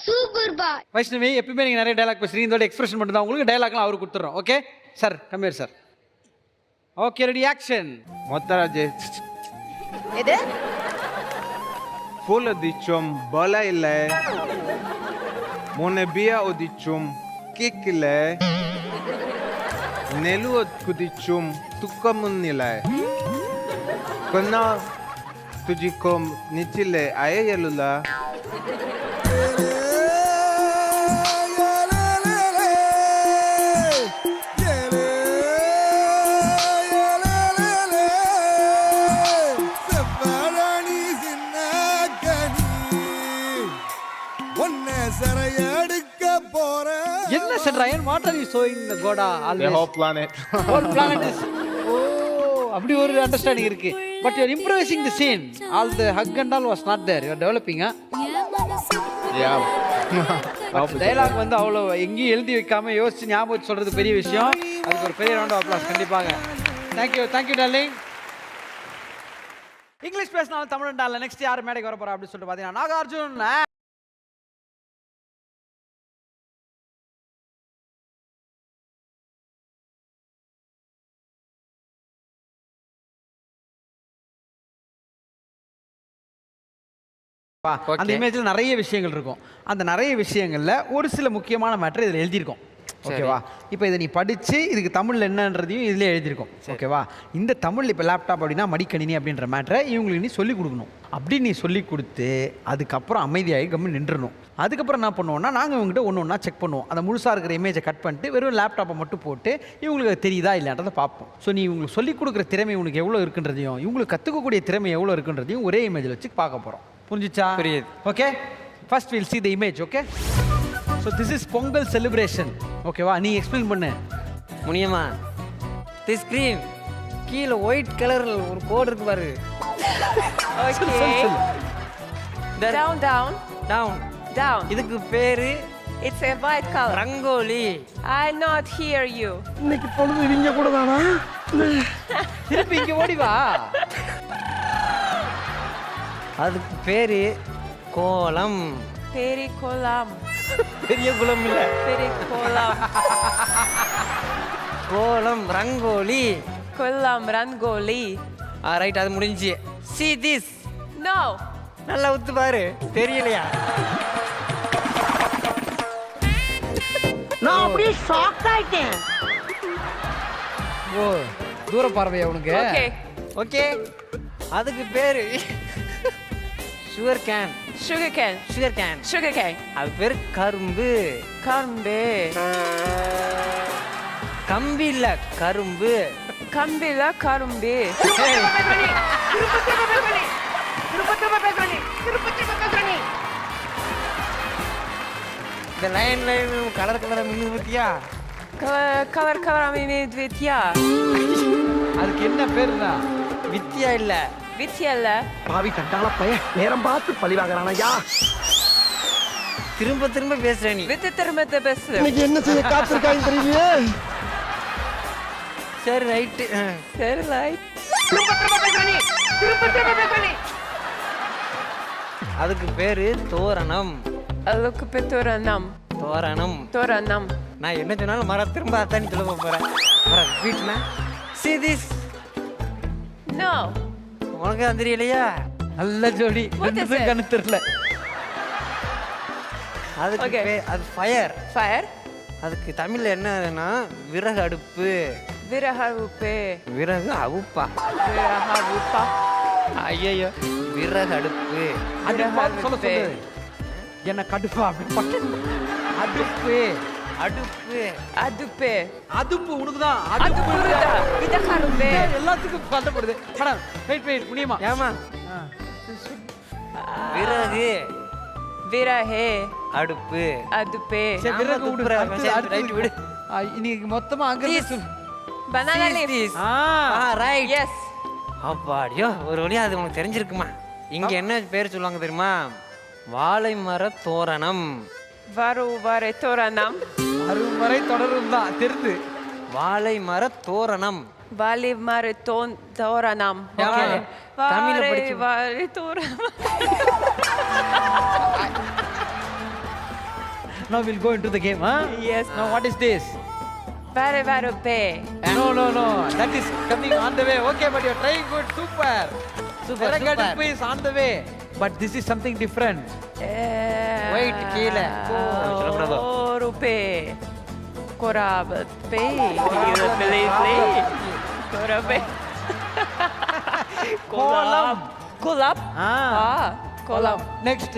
Speaker 9: சூப்பர் பா.
Speaker 1: வைஷ்ணவி எப்பவுமே நீங்க நிறைய டயலாக் பேசுறீங்க, இதோட எக்ஸ்பிரஷன் மட்டும் தான், உங்களுக்கு டயலாக்லாம் அவருக்கு கொடுத்துறோம். Okay sir, Gambhir sir. Okay ready, action.
Speaker 4: மொத்தராஜே
Speaker 9: எது?
Speaker 4: ஃபுல் அடிச்சும் பல இல்லை, மொன்ன பியா ஒதிச்சும் கிக் இல்லை, நெலு குதிச்சும் துக்கமும் இல்லை, கொன்னா துஜிக்கும் நிச்சிலே அயலுலா.
Speaker 1: என்ன Sendrayan, what are you showing the Kota always?
Speaker 4: The whole planet.
Speaker 1: Whole planet is அப்படி ஒரு அண்டர்ஸ்டாண்டிங் இருக்கு. But you are improvising the scene. All the hug and all was not there. You are developing. Dialogue வந்து அவ்வளோ எங்கேயும் எழுதி வைக்காம யோசிச்சு ஞாபகம் வச்சு சொல்றது பெரிய விஷயம். அதுக்கு ஒரு பெரிய ரவுண்ட் ஆஃப் அப்ளாஸ் கண்டிப்பாக. Thank you darling. இங்கிலீஷ் பேசினாலும் தமிழ் டால நெக்ஸ்ட் யார் மேடைக்கு வர போறா அப்படின்னு சொல்லிட்டு பார்த்தீங்கன்னா நாகார்ஜுன். அந்த இமேஜில் நிறைய விஷயங்கள் இருக்கும். அந்த நிறைய விஷயங்கள்ல ஒரு சில முக்கியமான மேட்டர் இதில் எழுதியிருக்கோம். ஓகேவா? இப்போ இதை நீ படித்து இதுக்கு தமிழில் என்னன்றதையும் இதிலே எழுதியிருக்கோம். ஓகேவா? இந்த தமிழ் இப்போ லேப்டாப் அப்படின்னா மடிக்கணினி அப்படின்ற மேட்டரை இவங்களுக்கு நீ சொல்லிக் கொடுக்கணும். அப்படி நீ சொல்லிக் கொடுத்து அதுக்கப்புறம் அமைதியாகி கம்மி நின்றுணும். அதுக்கப்புறம் என்ன பண்ணுவோம்னா நாங்கள் இவங்ககிட்ட ஒன்று ஒன்றா செக் பண்ணுவோம். அந்த முழுசாக இருக்கிற இமேஜை கட் பண்ணிட்டு வெறும் லேப்டாப்பை மட்டும் போட்டு இவங்களுக்கு தெரியுதா இல்லைன்றதை பார்ப்போம். ஸோ நீ இவங்களுக்கு சொல்லிக் கொடுக்குற திறமை உனக்கு எவ்வளோ இருக்குன்றதையும் இவங்களுக்கு கற்றுக்கக்கூடிய திறமை எவ்வளோ இருக்குன்றதையும் ஒரே இமேஜில் வச்சு பார்க்க போகிறோம். புரிஞ்சிச்சா? புரியுது. Okay, first will see the image. Okay, so this is Pongal celebration. ஓகேவா? நீ எக்ஸ்பிளைன் பண்ணு.
Speaker 3: முடியுமா? தி ஸ்க்ரீன் கீழே ஒயிட் கலரில் ஒரு கோடு இருக்கு பாரு.
Speaker 20: Okay. Down, down.
Speaker 3: Down.
Speaker 20: Down.
Speaker 3: இதுக்கு பேரு
Speaker 20: It's a white color.
Speaker 3: Rangoli.
Speaker 20: I not hear you.
Speaker 5: இன்னைக்கு பொழுது இங்க கூட தானா?
Speaker 1: திருப்பி இங்க ஓடி வா.
Speaker 3: அதுக்கு பேரு கோலம்.
Speaker 20: Peri kolam.
Speaker 3: பெரிய குளம் இல்ல.
Speaker 20: Peri kolam.
Speaker 3: கோலம் ரங்கோலி.
Speaker 20: Kolam rangoli.
Speaker 3: ரைட், அது முடிஞ்சு. See this.
Speaker 20: No.
Speaker 3: நல்லா உத்து பாரு. தெரியலையா?
Speaker 8: நான் அப்படியே ஷாக் ஆயிட்டேன்.
Speaker 1: ஓ, தூர பார்வையா உனக்கு?
Speaker 20: Okay.
Speaker 3: ஓகே, அதுக்கு பேரு sugar cane
Speaker 20: sugar cane,
Speaker 3: sugar cane
Speaker 20: sugar cane,
Speaker 3: அது பேர் கரும்பு.
Speaker 20: கம்பு,
Speaker 3: கம்பி இல்ல கரும்பு.
Speaker 20: கம்பில கரும்பு.
Speaker 3: இந்த லைன் கலர் கலரா மின்னு பத்தியா?
Speaker 20: கலர் கலர் வித்யா.
Speaker 1: அதுக்கு என்ன பேருடா?
Speaker 3: வித்தியா இல்ல.
Speaker 20: வித்யா இல்ல.
Speaker 5: பாவி கண்டால பையன் நேரம் பார்த்து பழி வாங்குறானயா.
Speaker 3: திரும்ப திரும்ப பேசுற நீ.
Speaker 20: வித்து திரும்ப பேசு.
Speaker 5: இன்னைக்கு என்ன செய்ய காத்திருக்காங்க தெரியலையே.
Speaker 3: சரி ரைட்.
Speaker 20: சரி ரைட்.
Speaker 3: அதுக்கு பேரு தோரணம்.
Speaker 20: அதுக்கு பேர் தோரணம்.
Speaker 3: தோரணம்.
Speaker 20: தோரணம்.
Speaker 3: நான் என்ன சொன்னாலும் மர திரும்ப அத்தானி சொல்ல போறேன். வீட்டுல see this.
Speaker 20: No.
Speaker 3: உனக்கு அது தெரியலையா?
Speaker 1: நல்ல ஜோடி. ரெண்டுக்கும் கண்ணு தெரியல.
Speaker 3: அதுக்கு அது ஃபயர்.
Speaker 20: ஃபயர்.
Speaker 3: அதுக்கு தமிழ்ல என்னன்னா விறகு அடுப்பு.
Speaker 20: விறகு அடுப்பு.
Speaker 3: விறகு அவுப்பா.
Speaker 20: விறகு அவுப்பா.
Speaker 3: ஐயோ விறகு அடுப்பு.
Speaker 1: சொல்ல என்ன கடுப்பா அப்படி அடுப்பு. அடுப்பு.
Speaker 20: அடுப்பு.
Speaker 1: அடுப்பு உனக்குதான்.
Speaker 20: அடுப்பு வித கரும்பு.
Speaker 1: எல்லாத்துக்கும் பந்தப்படுது. Madam wait புனியமா.
Speaker 3: ஏமா விறகு.
Speaker 20: விறகு.
Speaker 3: அடுப்பு.
Speaker 20: அடுப்பு.
Speaker 1: சரி விறகு விடு. விடு. இன்னைக்கு மொத்தமா அங்க இருந்து
Speaker 20: banana leaf.
Speaker 3: ரைட்.
Speaker 20: எஸ்.
Speaker 3: அப்பாடியோ ஒரு வழியா அது உனக்கு தெரிஞ்சிருக்குமா? இங்க என்ன பேர் சொல்லுவாங்க தெரியுமா? வாழை மர தோரணம்.
Speaker 20: வரை தோரணம்.
Speaker 1: வரை தொடரும் தான் தெரிந்து.
Speaker 3: வாழை மர தோரணம்.
Speaker 20: வாழை மர தோரணம்.
Speaker 3: தமிழ்ல படிச்சு.
Speaker 20: வாழை தோரணம்.
Speaker 1: Now we'll go into the game, huh?
Speaker 20: Yes.
Speaker 1: Now what is this?
Speaker 20: Very pay.
Speaker 1: No. That is coming on the way. Okay, but you're trying good. Super. Super. Is on the way. But this is something different.
Speaker 3: Wait, கீழே.
Speaker 20: ரூபே. கொராபே. கொராபே.
Speaker 1: கோலம்.
Speaker 20: கோலம். கோலம்.
Speaker 1: Next.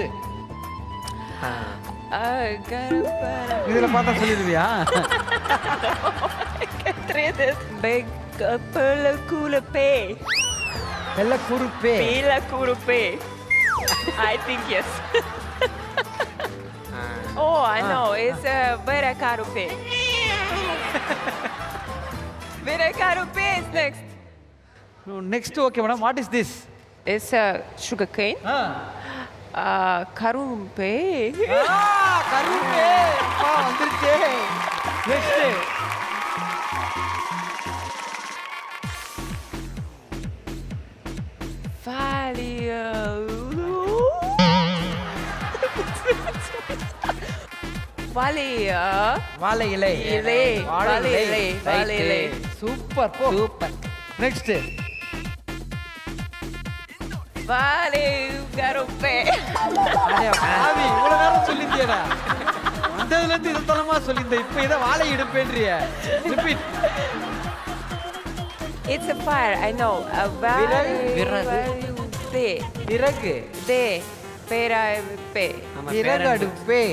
Speaker 20: கருப்பர.
Speaker 1: இதுல பார்த்தா சொல்லிடுவியா?
Speaker 20: Big Pelakurupe.
Speaker 1: Pelakurupe.
Speaker 20: Pelakurupe. I think yes. Oh, I know. It's Verakarupe. Verakarupe is next.
Speaker 1: No, next, okay, madam. What is this?
Speaker 20: It's sugar cane. Karumpe.
Speaker 1: Karumpe. வந்துருச்சே. Next. வாழை இலை. சூப்பர் போ.
Speaker 3: சூப்பர்.
Speaker 1: நெக்ஸ்ட்.
Speaker 20: வாழை கருப்பே.
Speaker 1: ஆவி இவ்வளவு நேரம் சொல்லிட்டியடா. வந்ததுல இருந்து இது தலமா சொல்லிந்த. இப்போ இத வாழை எடுப்பேன்றிய. Repeat.
Speaker 20: It's a fire, I know.
Speaker 3: விறகு.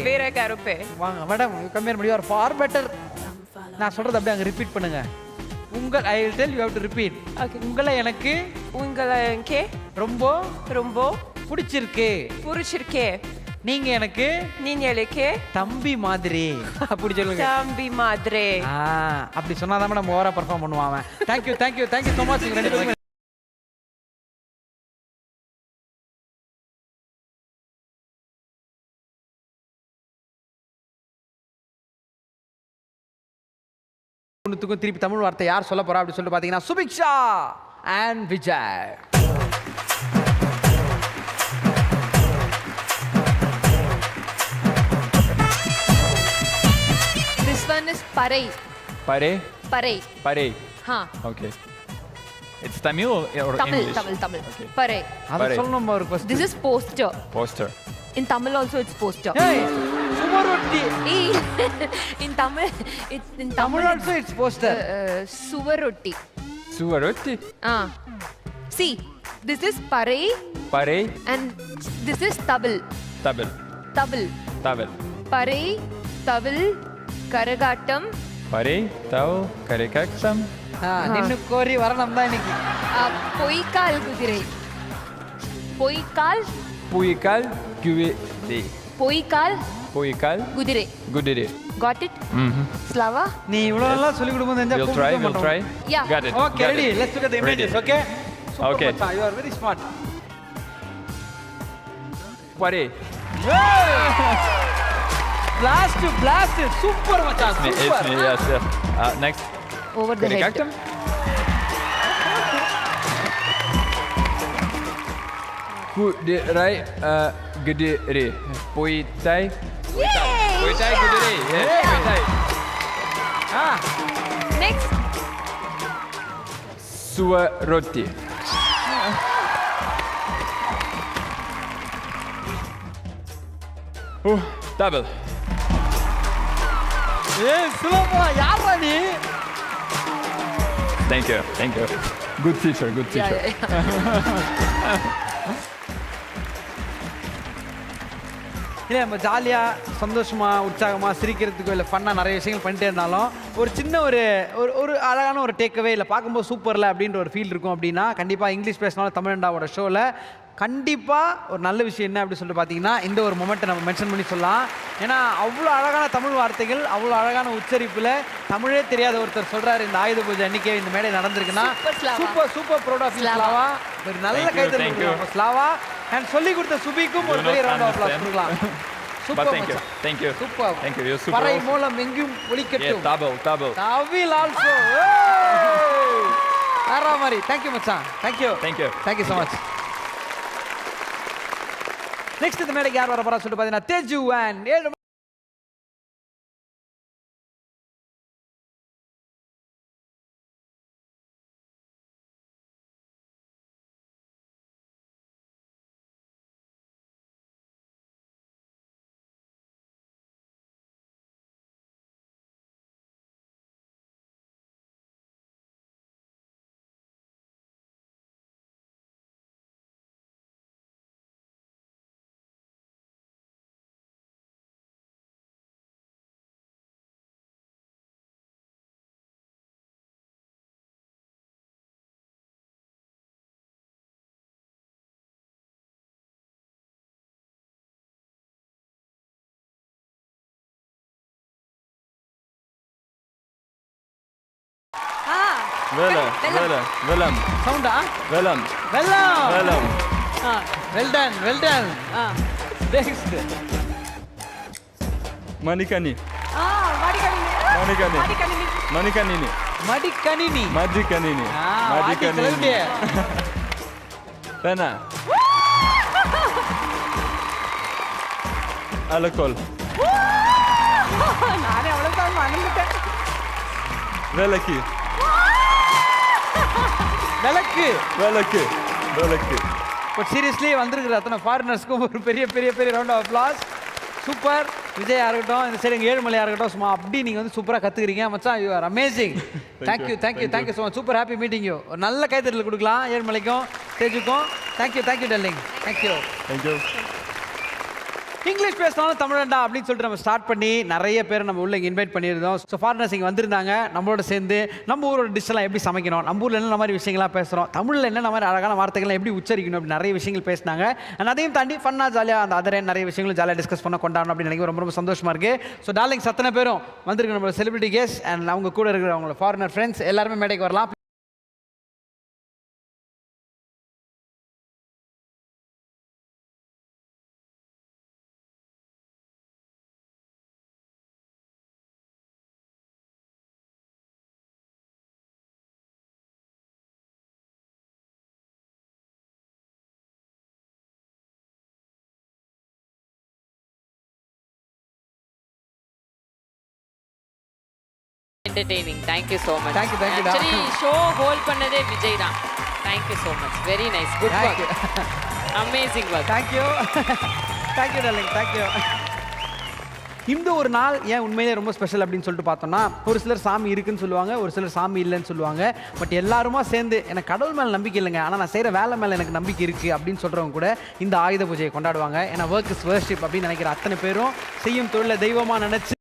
Speaker 1: விறகு அடுப்பு. வாங்க மேடம் கம்பேர் பண்ணி ஒரு ஃபார் பெட்டர். நான் சொல்றது அப்படியே அங்க ரிப்பீட் பண்ணுங்க. I will tell you have to repeat. உங்களை எனக்கு ரொம்ப பிடிச்சிருக்கு. நீங்க எனக்கு தம்பி மாதிரி.
Speaker 3: அப்படி சொல்லுங்க.
Speaker 20: தம்பி மாதிரி.
Speaker 1: அப்படி சொன்னாதான் நம்ம ஓவரா பெர்ஃபார்ம் பண்ணுவாங்க. Thank you so much. ரெண்டு பேரும் திருப்பி தமிழ் வார்த்தை யார் சொல்ல போறா அப்படி சொல்லிட்டு பாத்தீங்கன்னா Subiksha and Vijay.
Speaker 7: This one is parai. Parai. Huh.
Speaker 12: Okay. It's Tamil or English?
Speaker 7: Tamil. Okay. Parai.
Speaker 1: அது சொல்லணும் ஒரு question.
Speaker 7: This is poster.
Speaker 12: Poster.
Speaker 7: In Tamil also it's poster.
Speaker 1: Hey, சுவரொட்டி.
Speaker 7: In Tamil
Speaker 1: also it's poster.
Speaker 7: Suvarotti.
Speaker 12: Suvarotti?
Speaker 7: See. This is Parai.
Speaker 12: Parai.
Speaker 7: And this is Tabal.
Speaker 12: Tabal.
Speaker 7: Tabal.
Speaker 12: Tabal.
Speaker 7: Parai, Tabal, Karagattam.
Speaker 12: Parai, Tav, Karikaksam.
Speaker 1: நின்னு கோரி வரணும் தான் இன்னைக்கு.
Speaker 7: பொய்க்கால் குதிரை. பொய்க்கால்.
Speaker 12: Puikal, Gudire.
Speaker 7: பொய்க்கால்.
Speaker 12: Puikal.
Speaker 7: குதிரை.
Speaker 12: Gudire.
Speaker 7: Got it? Slava?
Speaker 1: நீ இவ்வளவு எல்லாம் சொல்லி கொடுக்கும்போது தெரிஞ்சா
Speaker 12: We'll try, we'll try.
Speaker 7: Yeah.
Speaker 12: Got it.
Speaker 1: Okay, ready. Let's look at the images, okay? Super,
Speaker 12: Okay.
Speaker 1: Macha, you are very smart.
Speaker 12: Parai.
Speaker 1: Blast. Super, Macha.
Speaker 12: It's
Speaker 1: Super.
Speaker 12: me, yes, yes. Next.
Speaker 7: Over the head.
Speaker 12: Karikaktam. Kudirai, Gudire. Puitai. Puitai, Gudire. Yes, Puitai.
Speaker 7: Next.
Speaker 12: Suaroti. Double.
Speaker 1: சுலபமா யாரா நீ?
Speaker 12: Thank you. Good teacher.
Speaker 1: இல்லை நம்ம ஜாலியாக சந்தோஷமாக உற்சாகமாக சிரிக்கிறதுக்கோ இல்லை ஃபன்னாக நிறைய விஷயங்கள் பண்ணிட்டே இருந்தாலும் ஒரு சின்ன ஒரு அழகான ஒரு டேக்அவே இல்லை பார்க்கும்போது சூப்பரில் அப்படின்ற ஒரு ஃபீல் இருக்கும் அப்படின்னா கண்டிப்பாக இங்கிலீஷ் பேசினாலும் தமிழண்டாவோட ஷோவில் கண்டிப்பாக ஒரு நல்ல விஷயம் என்ன அப்படின்னு சொல்லிட்டு பார்த்தீங்கன்னா இந்த ஒரு மொமெண்ட்டை நம்ம மென்ஷன் பண்ணி சொல்லலாம். ஏன்னா அவ்வளோ அழகான தமிழ் வார்த்தைகள் அவ்வளோ அழகான உச்சரிப்பில் தமிழே தெரியாத ஒருத்தர் சொல்கிறாரு இந்த ஆயுத பூஜை அன்னைக்கே இந்த மேடை நடந்திருக்குன்னா சூப்பர் ப்ரௌட் ஆஃப் ஸ்லாவா. ஒரு நல்ல கைத்தறி ஸ்லாவா அண்ட் சொல்லி கொடுத்த சுபிக்கும் ஒரு பெரிய ரவுண்ட் ஆஃப் அப்ளாஸ் கொடுக்கலாம். Super
Speaker 12: Thank you.
Speaker 1: Super.
Speaker 12: Thank you. You're super.
Speaker 1: பறை மூலம் எங்கும் ஒலிக்கட்டும்.
Speaker 12: Double.
Speaker 1: Tawil also. வேற மாதிரி. Thank you மச்சான். Thank you so much. Next இந்த மேடைக்கு யார் வர போறா சொல்லிட்டு பார்த்தீங்கன்னா தேஜு அண்ட் 7
Speaker 12: Velam.
Speaker 1: சவுண்டா?
Speaker 12: Velam.
Speaker 1: Well done. Next.
Speaker 12: Manikani.
Speaker 1: மடிக்கணினி.
Speaker 12: Pena. Alcohol.
Speaker 20: நானே அவ்வளவுதான் மறந்துட்டேன்.
Speaker 12: Velaki. விளக்கு.
Speaker 1: பட் சீரியஸ்லி வந்திருக்கிற அத்தனை ஃபாரினர்ஸ்க்கும் ஒரு பெரிய round of applause. Super. Vijaya இருக்கட்டும், இந்த சைடு ஏழுமலையா இருக்கட்டும், சும்மா அப்படி நீங்கள் வந்து சூப்பராக கற்றுக்கிறீங்க மச்சான். You are amazing. Thank you so much. Super happy meeting you. ஒரு நல்ல கைத்தறல் கொடுக்கலாம் ஏழுமலைக்கும் தேஜுக்கும். Thank you darling. தேங்க்யூ. இங்கிலீஷ் பேசினாலும் தமிழண்டா அப்படின்னு சொல்லிட்டு நம்ம ஸ்டார்ட் பண்ணி நிறைய பேர் நம்ம உள்ள இன்வைட் பண்ணியிருந்தோம். ஸோ ஃபாரினர்ஸ் இங்கே வந்திருந்தாங்க. நம்மளோட சேர்ந்து நம்ம ஊரோட டிஷ்ஷெல்லாம் எப்படி சமைக்கணும், நம்ம ஊரில் என்னென்ன மாதிரி விஷயங்கள்லாம் பேசுகிறோம், தமிழில் என்னென்ன மாதிரி அழகான வார்த்தைகள்லாம் எப்படி உச்சரிக்கணும் அப்படி நிறைய விஷயங்கள் பேசினாங்க. அதையும் தாண்டி ஃபன்னாக ஜாலியாக அந்த அதரே நிறைய விஷயங்களும் ஜாலியாக டிஸ்கஸ் பண்ண கொண்டாடணும் அப்படின்னு நினைக்க ரொம்ப சந்தோஷமாக இருக்குது. ஸோ டார்லிங்ஸ் அத்தனை பேரும் வந்திருக்கு நம்மளோட செலிபிரிட்டி கெஸ்ட் அண்ட் அவங்க கூட இருக்கிற அவங்களோட ஃபாரினர் ஃப்ரெண்ட்ஸ் எல்லாருமே மேடைக்கு வரலாம்.
Speaker 21: Entertaining. Thank you so much.
Speaker 1: Thank you.
Speaker 21: Actually, show hold பண்ணதே விஜய் தான். Thank you so much. Very nice. Good work. Amazing work.
Speaker 1: Thank you. Thank you, darling. Thank you. இந்த ஒரு நாள் ஏன் உண்மையிலே ரொம்ப ஸ்பெஷல் அப்படின்னு சொல்லிட்டு பார்த்தோம்னா, ஒரு சிலர் சாமி இருக்குன்னு சொல்லுவாங்க, ஒரு சிலர் சாமி இல்லைன்னு சொல்லுவாங்க. பட் எல்லாருமா சேர்ந்து எனக்கு கடவுள் மேலே நம்பிக்கை இல்லைங்க, ஆனால் நான் செய்கிற வேலை மேலே எனக்கு நம்பிக்கை இருக்குது அப்படின்னு சொல்கிறவங்க கூட இந்த ஆயுத பூஜையை கொண்டாடுவாங்க. ஏன்னா ஒர்க் இஸ் வர்ஷிப் அப்படின்னு நினைக்கிற அத்தனை பேரும் செய்யும் தொழிலை தெய்வமாக நினச்சி